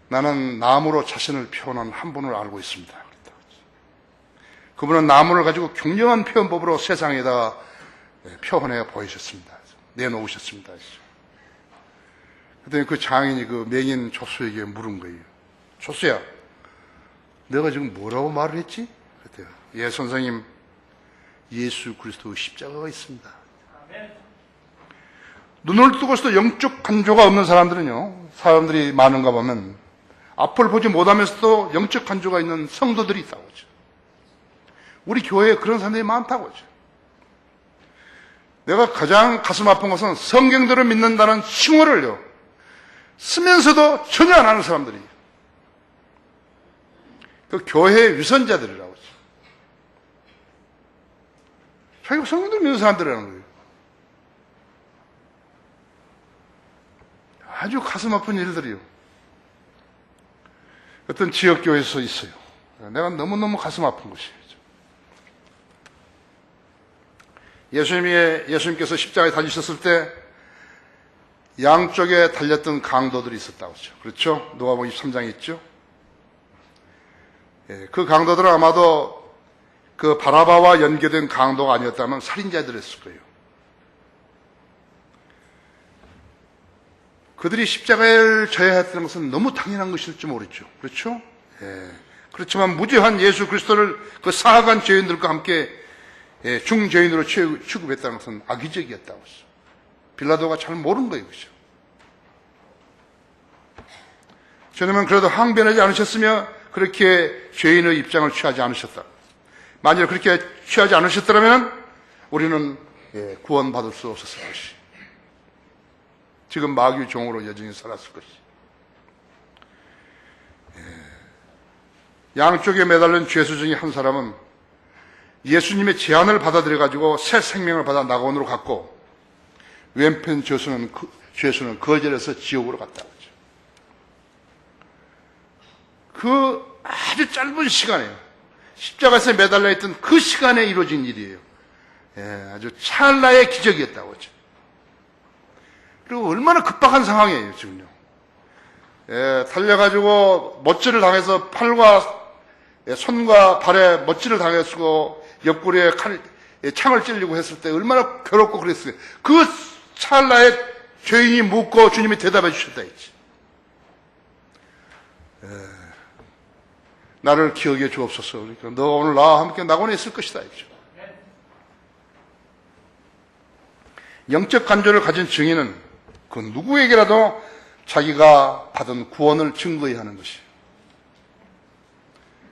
나는 나무로 자신을 표현한 한 분을 알고 있습니다. 그분은 나무를 가지고 굉장한 표현법으로 세상에다 표현해 보이셨습니다. 내놓으셨습니다. 그랬더니 그 장인이 그 명인 조수에게 물은 거예요. 조수야, 내가 지금 뭐라고 말을 했지? 그랬대요. 예, 선생님, 예수 그리스도의 십자가가 있습니다. 눈을 뜨고서도 영적 간조가 없는 사람들이 많은가 보면 앞을 보지 못하면서도 영적 간조가 있는 성도들이 있다고 하죠. 우리 교회에 그런 사람들이 많다고 하죠. 내가 가장 가슴 아픈 것은 성경들을 믿는다는 칭호를요, 쓰면서도 전혀 안 하는 사람들이, 그 교회의 위선자들이라고 하죠. 자기가 성경들을 믿는 사람들이라는 거예요. 아주 가슴 아픈 일들이요. 어떤 지역교회에서 있어요. 내가 너무너무 가슴 아픈 것이에요. 예수님께서 십자가에 달리셨을 때 양쪽에 달렸던 강도들이 있었다고 하죠. 그렇죠? 누가복음 23장에 있죠? 그 강도들은 아마도 그 바라바와 연계된 강도가 아니었다면 살인자들이었을 거예요. 그들이 십자가를 져야 했다는 것은 너무 당연한 것일지 모르죠. 그렇죠? 그렇지만 무죄한 예수 그리스도를 그 사악한 죄인들과 함께 중죄인으로 취급했다는 것은 악의적이었다고 했어요. 빌라도가 잘 모르는 거예요. 그죠? 주님은 그래도 항변하지 않으셨으며 그렇게 죄인의 입장을 취하지 않으셨다. 만일 그렇게 취하지 않으셨더라면 우리는 구원받을 수 없었을 것이. 지금 마귀의 종으로 여전히 살았을 것이. 양쪽에 매달린 죄수 중에 한 사람은 예수님의 제안을 받아들여가지고 새 생명을 받아 낙원으로 갔고, 왼편 죄수는 거절해서 지옥으로 갔다. 그 아주 짧은 시간에요. 십자가에서 매달려 있던 그 시간에 이루어진 일이에요. 아주 찰나의 기적이었다고 하죠. 그리고 얼마나 급박한 상황이에요, 지금요. 달려가지고 멋지를 당해서 팔과 손과 발에 멋지를 당했고, 옆구리에 창을 찔리고 했을 때 얼마나 괴롭고 그랬어요. 그 찰나에 죄인이 묻고 주님이 대답해 주셨다 했지. 나를 기억해 주옵소서. 그러니까 너 오늘 나와 함께 낙원에 있을 것이다 했죠. 영적 간조를 가진 증인은 그 누구에게라도 자기가 받은 구원을 증거해야 하는 것이에요.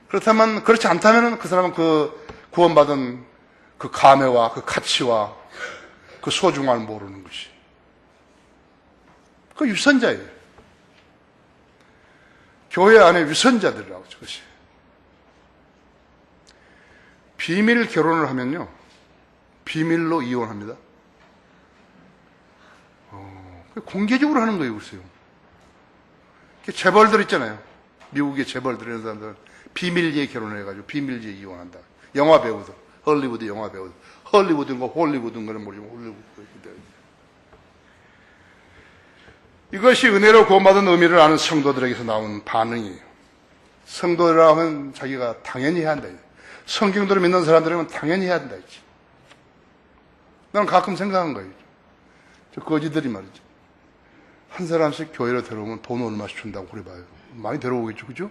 그렇다면, 그렇지 않다면 그 사람은 그 구원받은 그 감회와 그 가치와 그 소중함을 모르는 것이. 그 유선자예요. 교회 안에 유선자들이라고 하죠. 그것이. 비밀 결혼을 하면요, 비밀로 이혼합니다. 공개적으로 하는 거예요, 글쎄요. 재벌들 있잖아요. 미국의 재벌들, 이런 사람들 비밀리에 결혼해가지고 비밀리에 이혼한다. 영화 배우들, 헐리우드 영화 배우들. 헐리우드인가 홀리우드인가는 모르지만 홀리우드. 이것이 은혜로 구원받은 의미를 아는 성도들에게서 나온 반응이에요. 성도라 하면 자기가 당연히 해야 한다. 성경대로 믿는 사람들은 당연히 해야 한다. 나는 가끔 생각한 거예요. 저 거지들이 말이죠. 한 사람씩 교회로 데려오면 돈 얼마씩 준다고 그래 봐요. 많이 데려오겠죠, 그죠?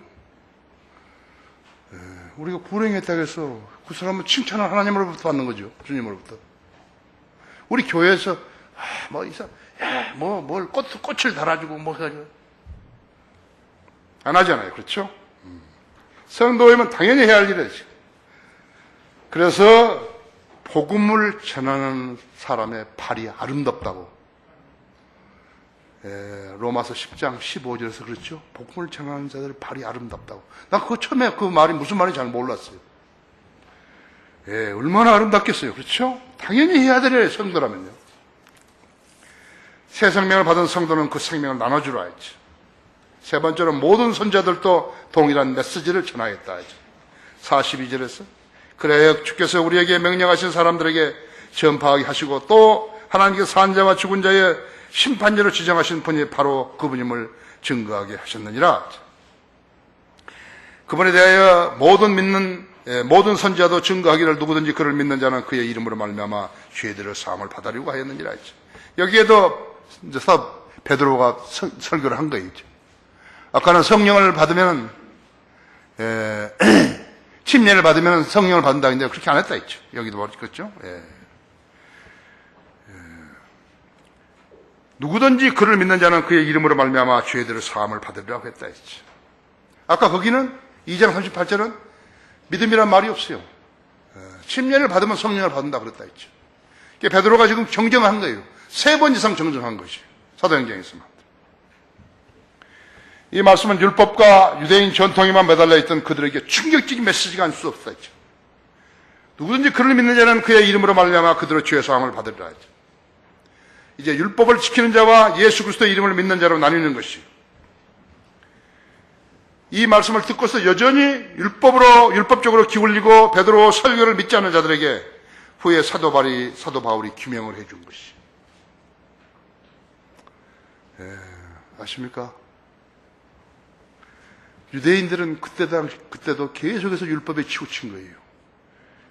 우리가 불행했다고 해서 그 사람은 칭찬을 하나님으로부터 받는 거죠. 주님으로부터. 우리 교회에서, 꽃을 달아주고, 해가지고. 안 하잖아요. 그렇죠? 성도회면 당연히 해야 할 일이지. 그래서, 복음을 전하는 사람의 발이 아름답다고. 로마서 10장 15절에서 그렇죠? 복음을 전하는 자들의 발이 아름답다고. 난 그거 처음에 그 말이 무슨 말인지 잘 몰랐어요. 얼마나 아름답겠어요. 그렇죠? 당연히 해야 되려 성도라면요. 새 생명을 받은 성도는 그 생명을 나눠주라 했죠. 세 번째로 모든 선자들도 동일한 메시지를 전하였다 했죠. 42절에서 그래야 주께서 우리에게 명령하신 사람들에게 전파하게 하시고 또 하나님께서 산자와 죽은 자의 심판자로 지정하신 분이 바로 그분임을 증거하게 하셨느니라. 그분에 대하여 모든 선지자도 증거하기를 누구든지 그를 믿는 자는 그의 이름으로 말미암아 죄들을 사함을 받으려고 하였느니라 했죠. 여기에도 이제 베드로가 설교를 한 거예요. 아까는 성령을 받으면 침례를 받으면 성령을 받는다 했는데 그렇게 안 했다 했죠. 여기도 그렇죠. 누구든지 그를 믿는 자는 그의 이름으로 말미암아 죄들을 사함을 받으리라고 했다 했죠. 아까 거기는 2장 38절은 믿음이란 말이 없어요. 침례를 받으면 성령을 받는다 그랬다 했죠. 베드로가 지금 정정한 거예요. 3번 이상 정정한 것이 사도행전에서만. 이 말씀은 율법과 유대인 전통에만 매달려 있던 그들에게 충격적인 메시지가 아닐 수 없다 했죠. 누구든지 그를 믿는 자는 그의 이름으로 말미암아 그들의 죄 사함을 받으리라 했죠. 이제 율법을 지키는 자와 예수 그리스도의 이름을 믿는 자로 나뉘는 것이. 이 말씀을 듣고서 여전히 율법적으로 기울이고 베드로 설교를 믿지 않는 자들에게 후에 사도 바울이 규명을 해준 것이. 아십니까? 유대인들은 그때도 계속해서 율법에 치우친 거예요.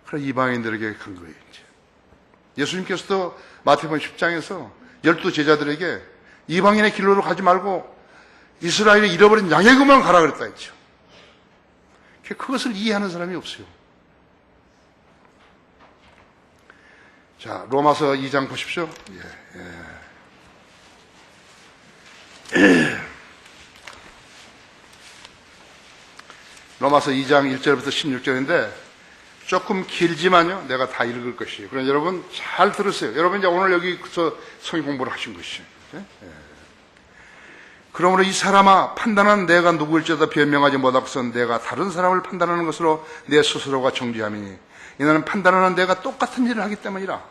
그래서 이방인들에게 간 거예요, 이제. 예수님께서도 마태복음 10장에서 12 제자들에게 이방인의 길로로 가지 말고 이스라엘이 잃어버린 양의 그만 가라 그랬다 했죠. 그것을 이해하는 사람이 없어요. 자, 로마서 2장 보십시오. 로마서 2장 1절부터 16절인데 조금 길지만요, 내가 다 읽을 것이에요. 그러니 여러분 잘 들으세요. 여러분 이제 오늘 여기서 성경 공부를 하신 것이에요. 그러므로 이 사람아, 판단은 내가 누구일지라도 변명하지 못하고선 내가 다른 사람을 판단하는 것으로 내 스스로가 정죄함이니 이는 판단하는 내가 똑같은 일을 하기 때문이라.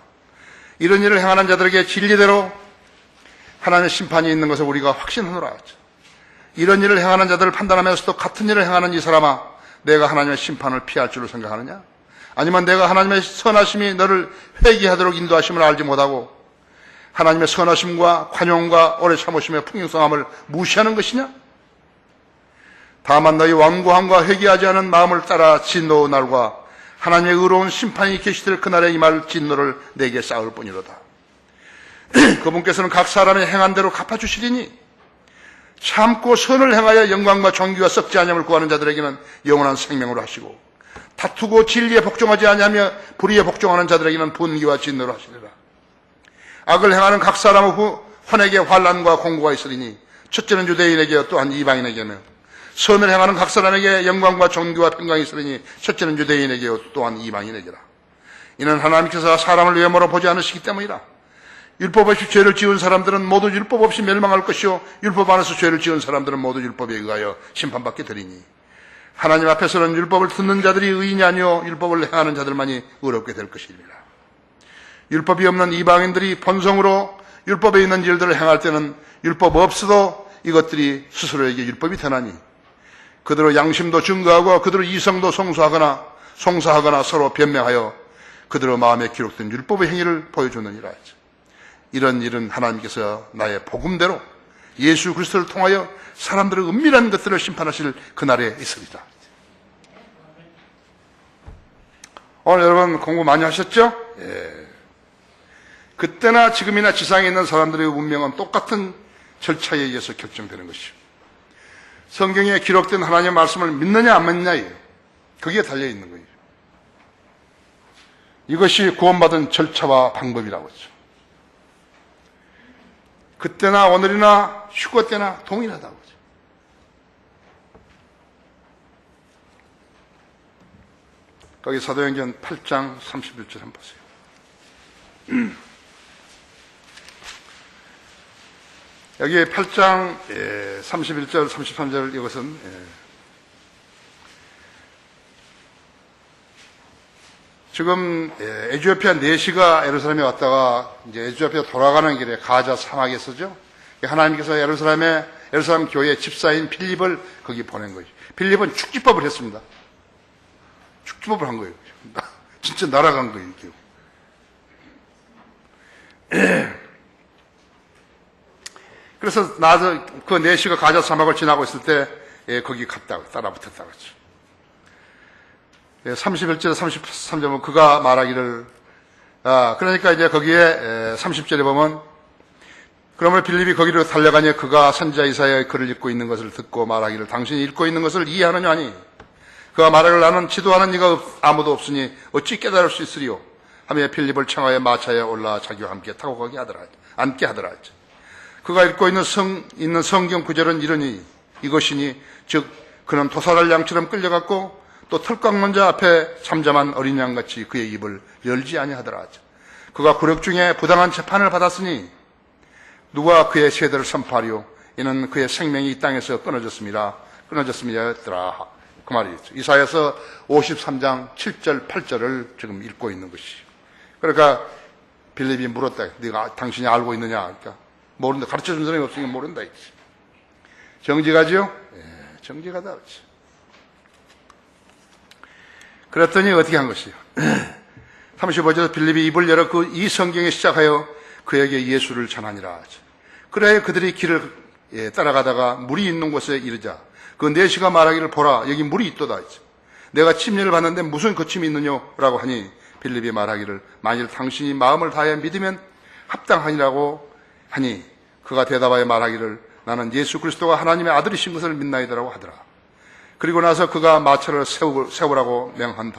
이런 일을 행하는 자들에게 진리대로 하나님의 심판이 있는 것을 우리가 확신하노라. 이런 일을 행하는 자들을 판단하면서도 같은 일을 행하는 이 사람아, 내가 하나님의 심판을 피할 줄로 생각하느냐? 아니면 내가 하나님의 선하심이 너를 회개하도록 인도하심을 알지 못하고 하나님의 선하심과 관용과 오래 참으심의 풍성함을 무시하는 것이냐? 다만 너희 완고함과 회개하지 않은 마음을 따라 진노의 날과 하나님의 의로운 심판이 계시될 그날에 임할 진노를 내게 쌓을 뿐이로다. 그분께서는 각 사람의 행한 대로 갚아주시리니 참고 선을 행하여 영광과 존귀와 썩지 아니함을 구하는 자들에게는 영원한 생명으로 하시고 다투고 진리에 복종하지 아니하며 불의에 복종하는 자들에게는 분기와 진노로 하시리라. 악을 행하는 각 사람의 환에게 환난과 공고가 있으리니 첫째는 유대인에게 또한 이방인에게며 선을 행하는 각 사람에게 영광과 존귀와 평강이 있으니 첫째는 유대인에게 또한 이방인에게라. 이는 하나님께서 사람을 외모로 보지 않으시기 때문이라. 율법 없이 죄를 지은 사람들은 모두 율법 없이 멸망할 것이요 율법 안에서 죄를 지은 사람들은 모두 율법에 의하여 심판받게 되리니 하나님 앞에서는 율법을 듣는 자들이 의인이 아니요 율법을 행하는 자들만이 의롭게 될 것이니라. 율법이 없는 이방인들이 본성으로 율법에 있는 일들을 행할 때는 율법 없어도 이것들이 스스로에게 율법이 되나니 그대로 양심도 증거하고 그대로 이성도 송사하거나 서로 변명하여 그대로 마음에 기록된 율법의 행위를 보여주느니라. 이런 일은 하나님께서 나의 복음대로 예수 그리스도를 통하여 사람들의 은밀한 것들을 심판하실 그날에 있으리라. 오늘 여러분 공부 많이 하셨죠? 예. 그때나 지금이나 지상에 있는 사람들의 운명은 똑같은 절차에 의해서 결정되는 것이요. 성경에 기록된 하나님의 말씀을 믿느냐 안 믿느냐예요. 거기에 달려있는 거예요. 이것이 구원받은 절차와 방법이라고 하죠. 그때나 오늘이나 휴거 때나 동일하다고 하죠. 거기 사도행전 8장 31절 한번 보세요. 여기 8장 31절 33절 이것은 지금 에티오피아 내시가 예루살렘에 왔다가 이제 에티오피아 돌아가는 길에 가자 사막에서죠. 하나님께서 예루살렘 교회 집사인 필립을 거기 보낸 거예요. 필립은 축지법을 했습니다. 축지법을 한 거예요. 진짜 날아간 거예요. 그래서 나서 그 내시가 가자 사막을 지나고 있을 때 거기 갔다고 따라 붙었다고 그랬죠. 31절 33절은 그가 말하기를 그러니까 이제 거기에 30절에 보면 그러면 빌립이 거기로 달려가니 그가 선지자 이사야의 글을 읽고 있는 것을 듣고 말하기를 당신이 읽고 있는 것을 이해하느냐 하니 그가 말하기를 나는 지도하는 이가 아무도 없으니 어찌 깨달을 수 있으리요 하며 빌립을 청하여 마차에 올라 자기와 함께 타고 가게 하더라 앉게 하더라. 그가 읽고 있는 성경 구절은 이러니 이것이니 즉 그는 도살할 양처럼 끌려갔고 또 털꽉먼저 앞에 잠잠한 어린 양같이 그의 입을 열지 아니하더라. 그가 굴욕 중에 부당한 재판을 받았으니 누가 그의 세대를 선포하리요 이는 그의 생명이 이 땅에서 끊어졌음이었더라. 그 말이죠. 이사야서 53장 7절 8절을 지금 읽고 있는 것이죠. 그러니까 빌립이 물었다. 네가 당신이 알고 있느냐? 그러니까 모른다. 가르쳐준 사람이 없으니까 모른다. 정직하죠? 예, 정직하다. 그랬더니 어떻게 한 것이요? 35절에서 빌립이 입을 열어 이 성경에 시작하여 그에게 예수를 전하니라. 그래야 그들이 길을 따라가다가 물이 있는 곳에 이르자 그 내시가 말하기를 보라 여기 물이 있도다. 내가 침례를 받는데 무슨 거침이 있느냐라고 하니 빌립이 말하기를 만일 당신이 마음을 다하여 믿으면 합당하니라고 하니 그가 대답하여 말하기를 나는 예수 그리스도가 하나님의 아들이신 것을 믿나이다라고 하더라. 그리고 나서 그가 마차를 세우라고 명한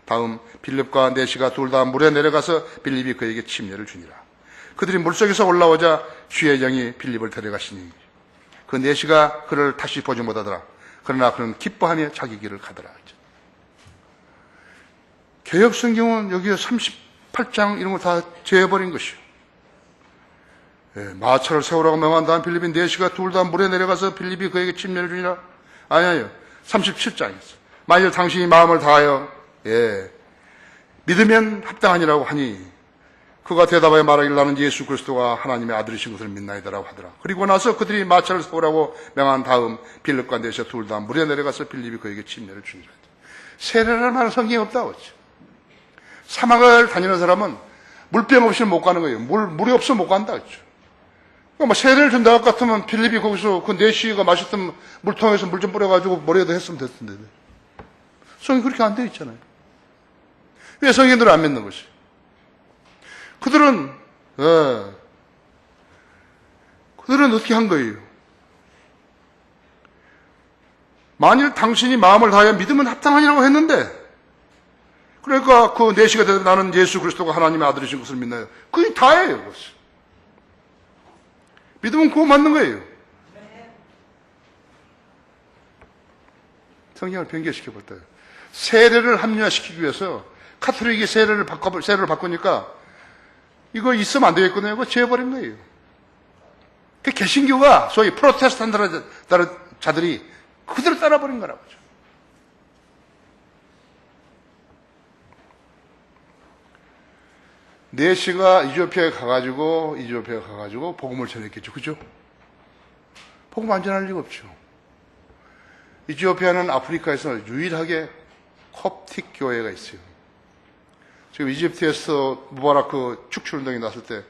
다음 빌립과 내시가 둘 다 물에 내려가서 빌립이 그에게 침례를 주니라. 그들이 물속에서 올라오자 주의 영이 빌립을 데려가시니 그 내시가 그를 다시 보지 못하더라. 그러나 그는 기뻐하며 자기 길을 가더라. 개역성경은 여기에 38장 이런 거 다 제해버린 것이요. 마차를 세우라고 명한 다음 빌립이 내시가 둘 다 물에 내려가서 빌립이 그에게 침례를 주니라. 아니에요. 37장이었어요. 만일 당신이 마음을 다하여 믿으면 합당하니라고 하니 그가 대답하여 말하기를 나는 예수 그리스도가 하나님의 아들이신 것을 믿나이다라고 하더라. 그리고 나서 그들이 마차를 세우라고 명한 다음 빌립과 내시가 둘 다 물에 내려가서 빌립이 그에게 침례를 주니라. 세례라는 말은 성경에 없다고 했죠. 사막을 다니는 사람은 물병 없이는 못 가는 거예요. 물이 없으면 못 간다 했죠. 뭐 세례를 준다 것 같으면 빌립이 거기서 그 내시가 마셨던 물통에서 물 좀 뿌려가지고 머리에다 했으면 됐던데. 성경이 그렇게 안 되어 있잖아요. 왜 성경들을 안 믿는 것이? 그들은 어떻게 한 거예요? 만일 당신이 마음을 다하여 믿으면 합당하니라고 했는데, 그러니까 그 내시가 되다 나는 예수 그리스도가 하나님의 아들이신 것을 믿나요? 그게 다예요. 그것이. 믿으면 그거 맞는 거예요. 성경을 변개시켜버렸다. 세례를 합리화시키기 위해서 카톨릭이 세례를 바꾸니까 이거 있으면 안 되겠거든요. 이거 지어버린 거예요. 그 개신교가 소위 프로테스탄트 자들이 그대로 따라버린 거라고. 네시가 이디오피아에 가가지고 복음을 전했겠죠. 그죠? 복음 안 전할 리가 없죠. 이디오피아는 아프리카에서 유일하게 콥틱 교회가 있어요. 지금 이집트에서 무바라크 축출운동이 났을 때,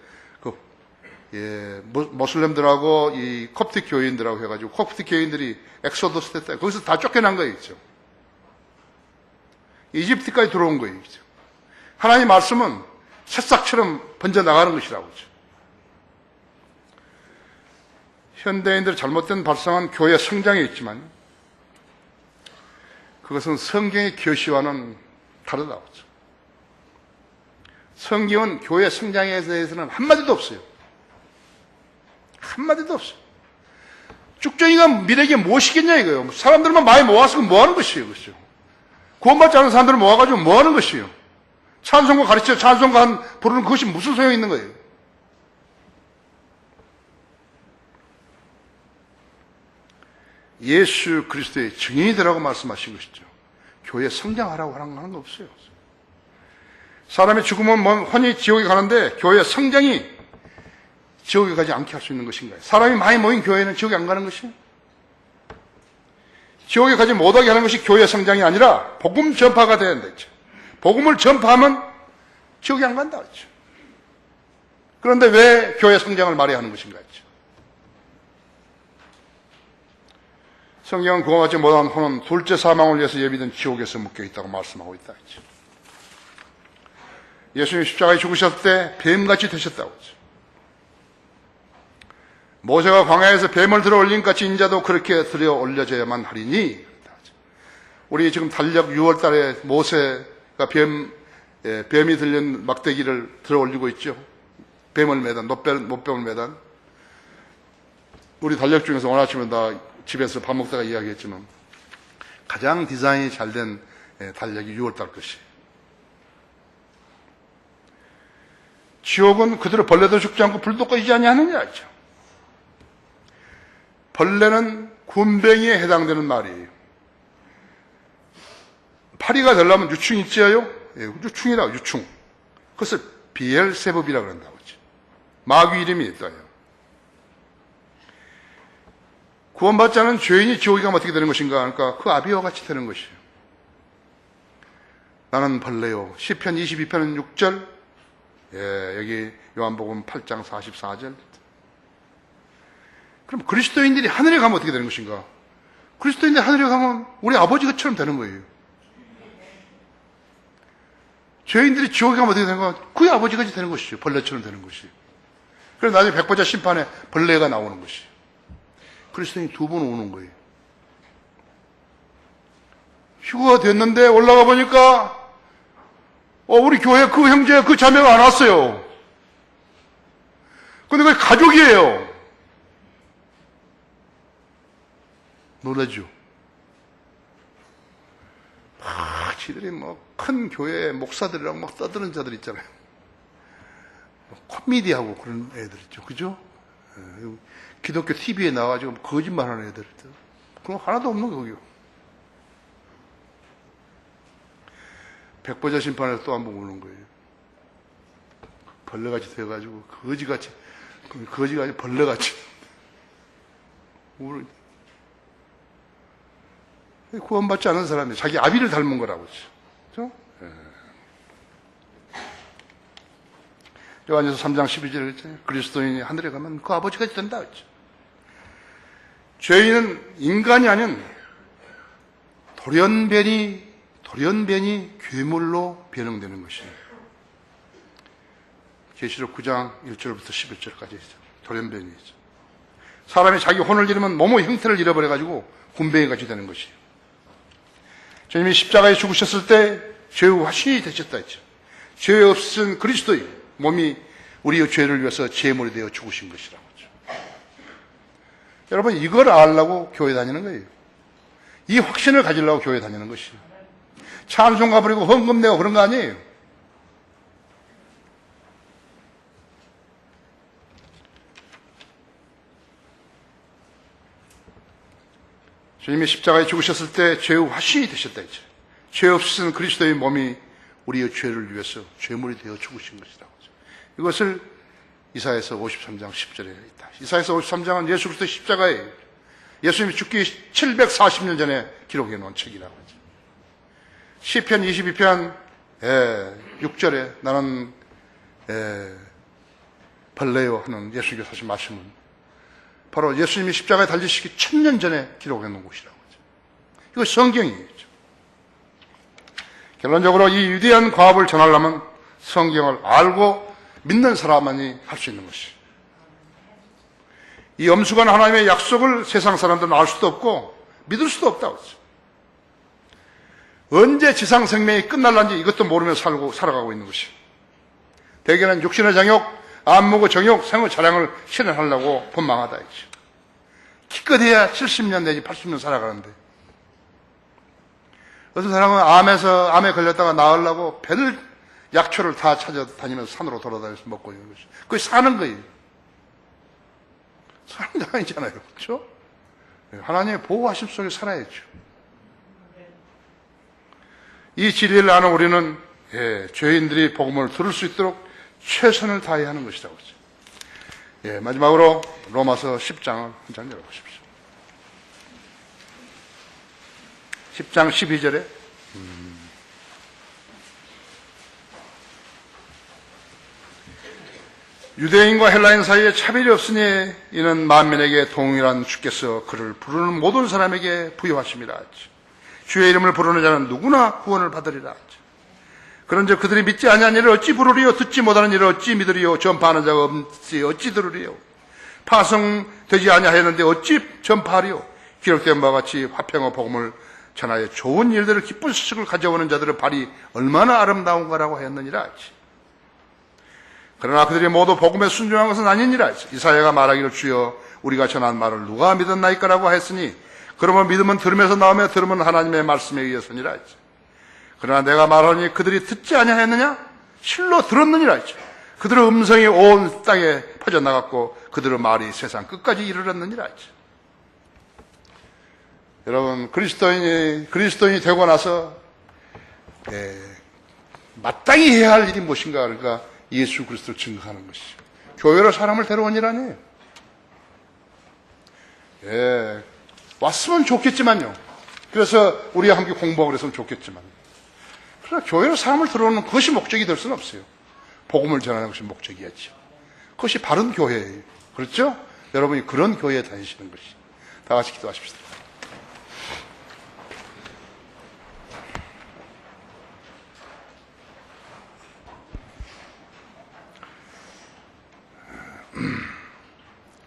모슬렘들하고 이 콥틱 교인들하고 해가지고, 콥틱 교인들이 엑소더스 됐다. 거기서 다 쫓겨난 거예요. 그죠? 이집트까지 들어온 거예요. 그죠? 하나님 말씀은 새싹처럼 번져나가는 것이라고. 그죠? 현대인들의 잘못된 발상은 교회 성장에 있지만, 그것은 성경의 교시와는 다르다고. 성경은 교회 성장에 대해서는 한마디도 없어요. 한마디도 없어요. 쭉정이가 미래에 무엇이겠냐 이거예요. 사람들만 많이 모아서 뭐 하는 것이에요. 그렇죠? 구원받지 않은 사람들을 모아가지고 뭐 하는 것이에요. 찬송가 가르쳐 찬송가 부르는 그것이 무슨 소용이 있는 거예요. 예수 그리스도의 증인이 되라고 말씀하신 것이죠. 교회 성장하라고 하는 거 없어요. 사람의 죽으면 혼이 지옥에 가는데 교회 성장이 지옥에 가지 않게 할 수 있는 것인가요? 사람이 많이 모인 교회는 지옥에 안 가는 것이에요? 지옥에 가지 못하게 하는 것이 교회 성장이 아니라 복음 전파가 돼야 된다 했죠. 복음을 전파하면 지옥에 안 간다 했죠. 그런데 왜 교회 성장을 말해야 하는 것인가 했죠. 성경은 그와 같이 못한 혼은 둘째 사망을 위해서 예비된 지옥에서 묶여 있다고 말씀하고 있다 했죠. 예수님 십자가에 죽으셨을 때 뱀같이 되셨다고 했죠. 모세가 광야에서 뱀을 들어 올린 같이 인자도 그렇게 들어 올려져야만 하리니. 우리 지금 달력 6월 달에 모세가 뱀이 들린 막대기를 들어 올리고 있죠. 뱀을 매단, 못뱀을 매단. 우리 달력 중에서 오늘 아침에 다 집에서 밥 먹다가 이야기했지만 가장 디자인이 잘된 달력이 6월 달 것이. 지옥은 그대로 벌레도 죽지 않고 불도 꺼지지 아니하느냐 했죠. 벌레는 군뱅이에 해당되는 말이에요. 파리가 되려면 유충이 있지요? 예, 유충이라고, 유충. 그것을 비엘세붑이라고 그런다고 하죠. 마귀 이름이 있다요. 구원받지 않은 죄인이 지옥에 가면 어떻게 되는 것인가? 그러니까 그 아비와 같이 되는 것이에요. 나는 벌레요. 시편 22편은 6절, 예, 여기 요한복음 8장 44절. 그럼 그리스도인들이 하늘에 가면 어떻게 되는 것인가? 그리스도인들이 하늘에 가면 우리 아버지처럼 되는 거예요. 죄인들이 지옥에 가면 어떻게 되는 가? 그의 아버지같이 되는 것이죠. 벌레처럼 되는 것이죠. 그래서 나중에 백보자 심판에 벌레가 나오는 것이죠. 그리스도인이 두 번 오는 거예요. 휴가 됐는데 올라가 보니까 우리 교회 그 형제 그 자매가 안 왔어요. 근데 그게 가족이에요. 놀라죠. 지들이 큰 교회 목사들이랑 막 떠드는 자들 있잖아요. 코미디하고 그런 애들 있죠. 그죠? 기독교 TV에 나와가지고 거짓말 하는 애들. 그런 거 하나도 없는 거예요. 백보자 심판에서 또 한 번 오는 거예요. 벌레같이 돼가지고, 거지같이 벌레같이. 구원받지 않은 사람이 자기 아비를 닮은 거라고 했죠. 그죠? 요한에서 3장 12절에 했잖아요. 그리스도인이 하늘에 가면 그 아버지같이 된다 했죠. 죄인은 인간이 아닌 돌연변이 괴물로 변형되는 것이에요. 계시록 9장 1절부터 11절까지 있죠. 돌연변이죠. 사람이 자기 혼을 잃으면 몸의 형태를 잃어버려가지고 군뱅이같이 되는 것이에요. 주님이 십자가에 죽으셨을 때 죄의 화신이 되셨다 했죠. 죄 없으신 그리스도의 몸이 우리의 죄를 위해서 제물이 되어 죽으신 것이라고 하죠. 여러분 이걸 알려고 교회 다니는 거예요. 이 확신을 가지려고 교회 다니는 것이에요. 찬송가 부리고 헌금 내고 그런 거 아니에요. 주님이 십자가에 죽으셨을 때 죄의 화신이 되셨다 했죠. 죄 없으신 그리스도의 몸이 우리의 죄를 위해서 죄물이 되어 죽으신 것이라고 하죠. 이것을 이사야서 53장 10절에 있다. 이사야서 53장은 예수 그리스도의 십자가에 예수님이 죽기 740년 전에 기록해 놓은 책이라고 하죠. 시편 22편 6절에 나는 벌레요 하는 예수님께서 하신 말씀은 바로 예수님이 십자가에 달리시기 1000년 전에 기록해 놓은 것이라고 하죠. 이거 성경이에요. 결론적으로 이 위대한 과업을 전하려면 성경을 알고 믿는 사람만이 할 수 있는 것이에요. 이 엄숙한 하나님의 약속을 세상 사람들은 알 수도 없고 믿을 수도 없다고 했어요. 언제 지상 생명이 끝날란지 이것도 모르며 살아가고 있는 것이에요. 대개는 육신의 정욕, 안목의 정욕, 생의 자랑을 실현하려고 본망하다 했죠. 기껏해야 70년 내지 80년 살아가는데 어떤 사람은 암에 걸렸다가 나으려고 별 약초를 다 찾아다니면서 산으로 돌아다니면서 먹고 있는 것이죠. 그게 사는 거예요. 사는 게 아니잖아요. 그렇죠? 하나님의 보호하심 속에 살아야죠. 이 진리를 아는 우리는 죄인들이 복음을 들을 수 있도록 최선을 다해야 하는 것이라고 하죠. 마지막으로 로마서 10장을 한 장 열어보십시오. 10장 12절에 유대인과 헬라인 사이에 차별이 없으니 이는 만민에게 동일한 주께서 그를 부르는 모든 사람에게 부여하심이라 하지. 주의 이름을 부르는 자는 누구나 구원을 받으리라 하지. 그런즉 그들이 믿지 아니한 일을 어찌 부르리요? 듣지 못하는 일을 어찌 믿으리요? 전파하는 자가 없지 어찌 들으리요? 파송되지 아니하였는데 어찌 전파하리요? 기록된 바와 같이 화평의 복음을 전하여 좋은 일들을 기쁜 소식을 가져오는 자들의 발이 얼마나 아름다운가라고 하였느니라 하지. 그러나 그들이 모두 복음에 순종한 것은 아니니라 하지. 이사야가 말하기를 주여 우리가 전한 말을 누가 믿었나이까라고 하였으니 그러면 믿음은 들으면서 나오며 들으면 하나님의 말씀에 의해서니라 하지. 그러나 내가 말하니 그들이 듣지 아니하였느냐? 실로 들었느니라 하지. 그들의 음성이 온 땅에 퍼져나갔고 그들의 말이 세상 끝까지 이르렀느니라 하지. 여러분, 그리스도인이 되고 나서 마땅히 해야 할 일이 무엇인가? 그러니까 예수 그리스도를 증거하는 것이죠. 교회로 사람을 데려온 일 아니에요. 왔으면 좋겠지만요. 그래서 우리가 함께 공부하고 그랬으면 좋겠지만, 그러나 교회로 사람을 들어오는 그것이 목적이 될 수는 없어요. 복음을 전하는 것이 목적이었죠. 그것이 바른 교회예요. 그렇죠? 여러분이 그런 교회에 다니시는 것이. 다 같이 기도하십시다.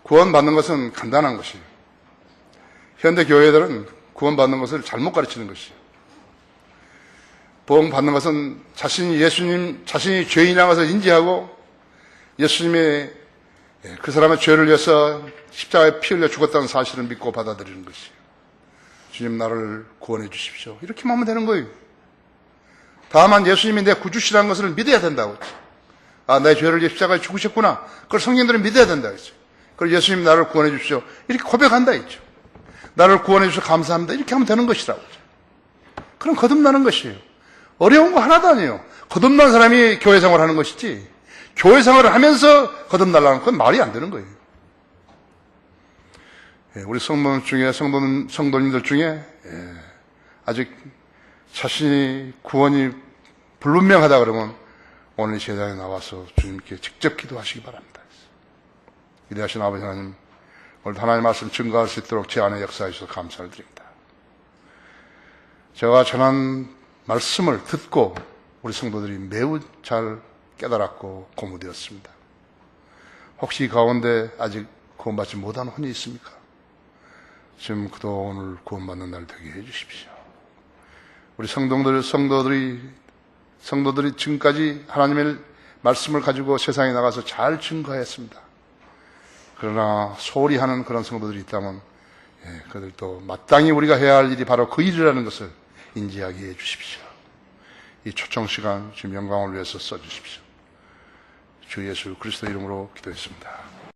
구원받는 것은 간단한 것이에요. 현대 교회들은 구원받는 것을 잘못 가르치는 것이에요. 구원받는 것은 자신이 죄인이라는 것을 인지하고 예수님이 그 사람의 죄를 위해서 십자가에 피 흘려 죽었다는 사실을 믿고 받아들이는 것이에요. 주님 나를 구원해 주십시오. 이렇게만 하면 되는 거예요. 다만 예수님이 내 구주시라는 것을 믿어야 된다고 했죠. 아, 내 죄를 위해 십자가에 죽으셨구나. 그걸 성경들은 믿어야 된다고 했죠. 그걸 예수님 나를 구원해 주십시오. 이렇게 고백한다 했죠. 나를 구원해 주셔서 감사합니다. 이렇게 하면 되는 것이라고 했죠. 그럼 거듭나는 것이에요. 어려운 거 하나도 아니에요. 거듭난 사람이 교회 생활을 하는 것이지 교회 생활을 하면서 거듭나려는 건 말이 안 되는 거예요. 우리 성도님들 중에 아직 자신이 구원이 불분명하다 그러면 오늘 이 제단에 나와서 주님께 직접 기도하시기 바랍니다. 위대하신 아버지 하나님, 오늘 하나님의 말씀 증거할 수 있도록 제 안에 역사해 주셔서 감사를 드립니다. 제가 전한 말씀을 듣고 우리 성도들이 매우 잘 깨달았고 고무되었습니다. 혹시 가운데 아직 구원받지 못한 혼이 있습니까? 지금 그도 오늘 구원받는 날 되게 해 주십시오. 우리 성도들이 지금까지 하나님의 말씀을 가지고 세상에 나가서 잘 증거했습니다. 그러나 소홀히 하는 그런 성도들이 있다면 그들도 마땅히 우리가 해야 할 일이 바로 그 일이라는 것을 인지하게 해 주십시오. 이 초청 시간 주님 영광을 위해서 써주십시오. 주 예수 그리스도 이름으로 기도했습니다.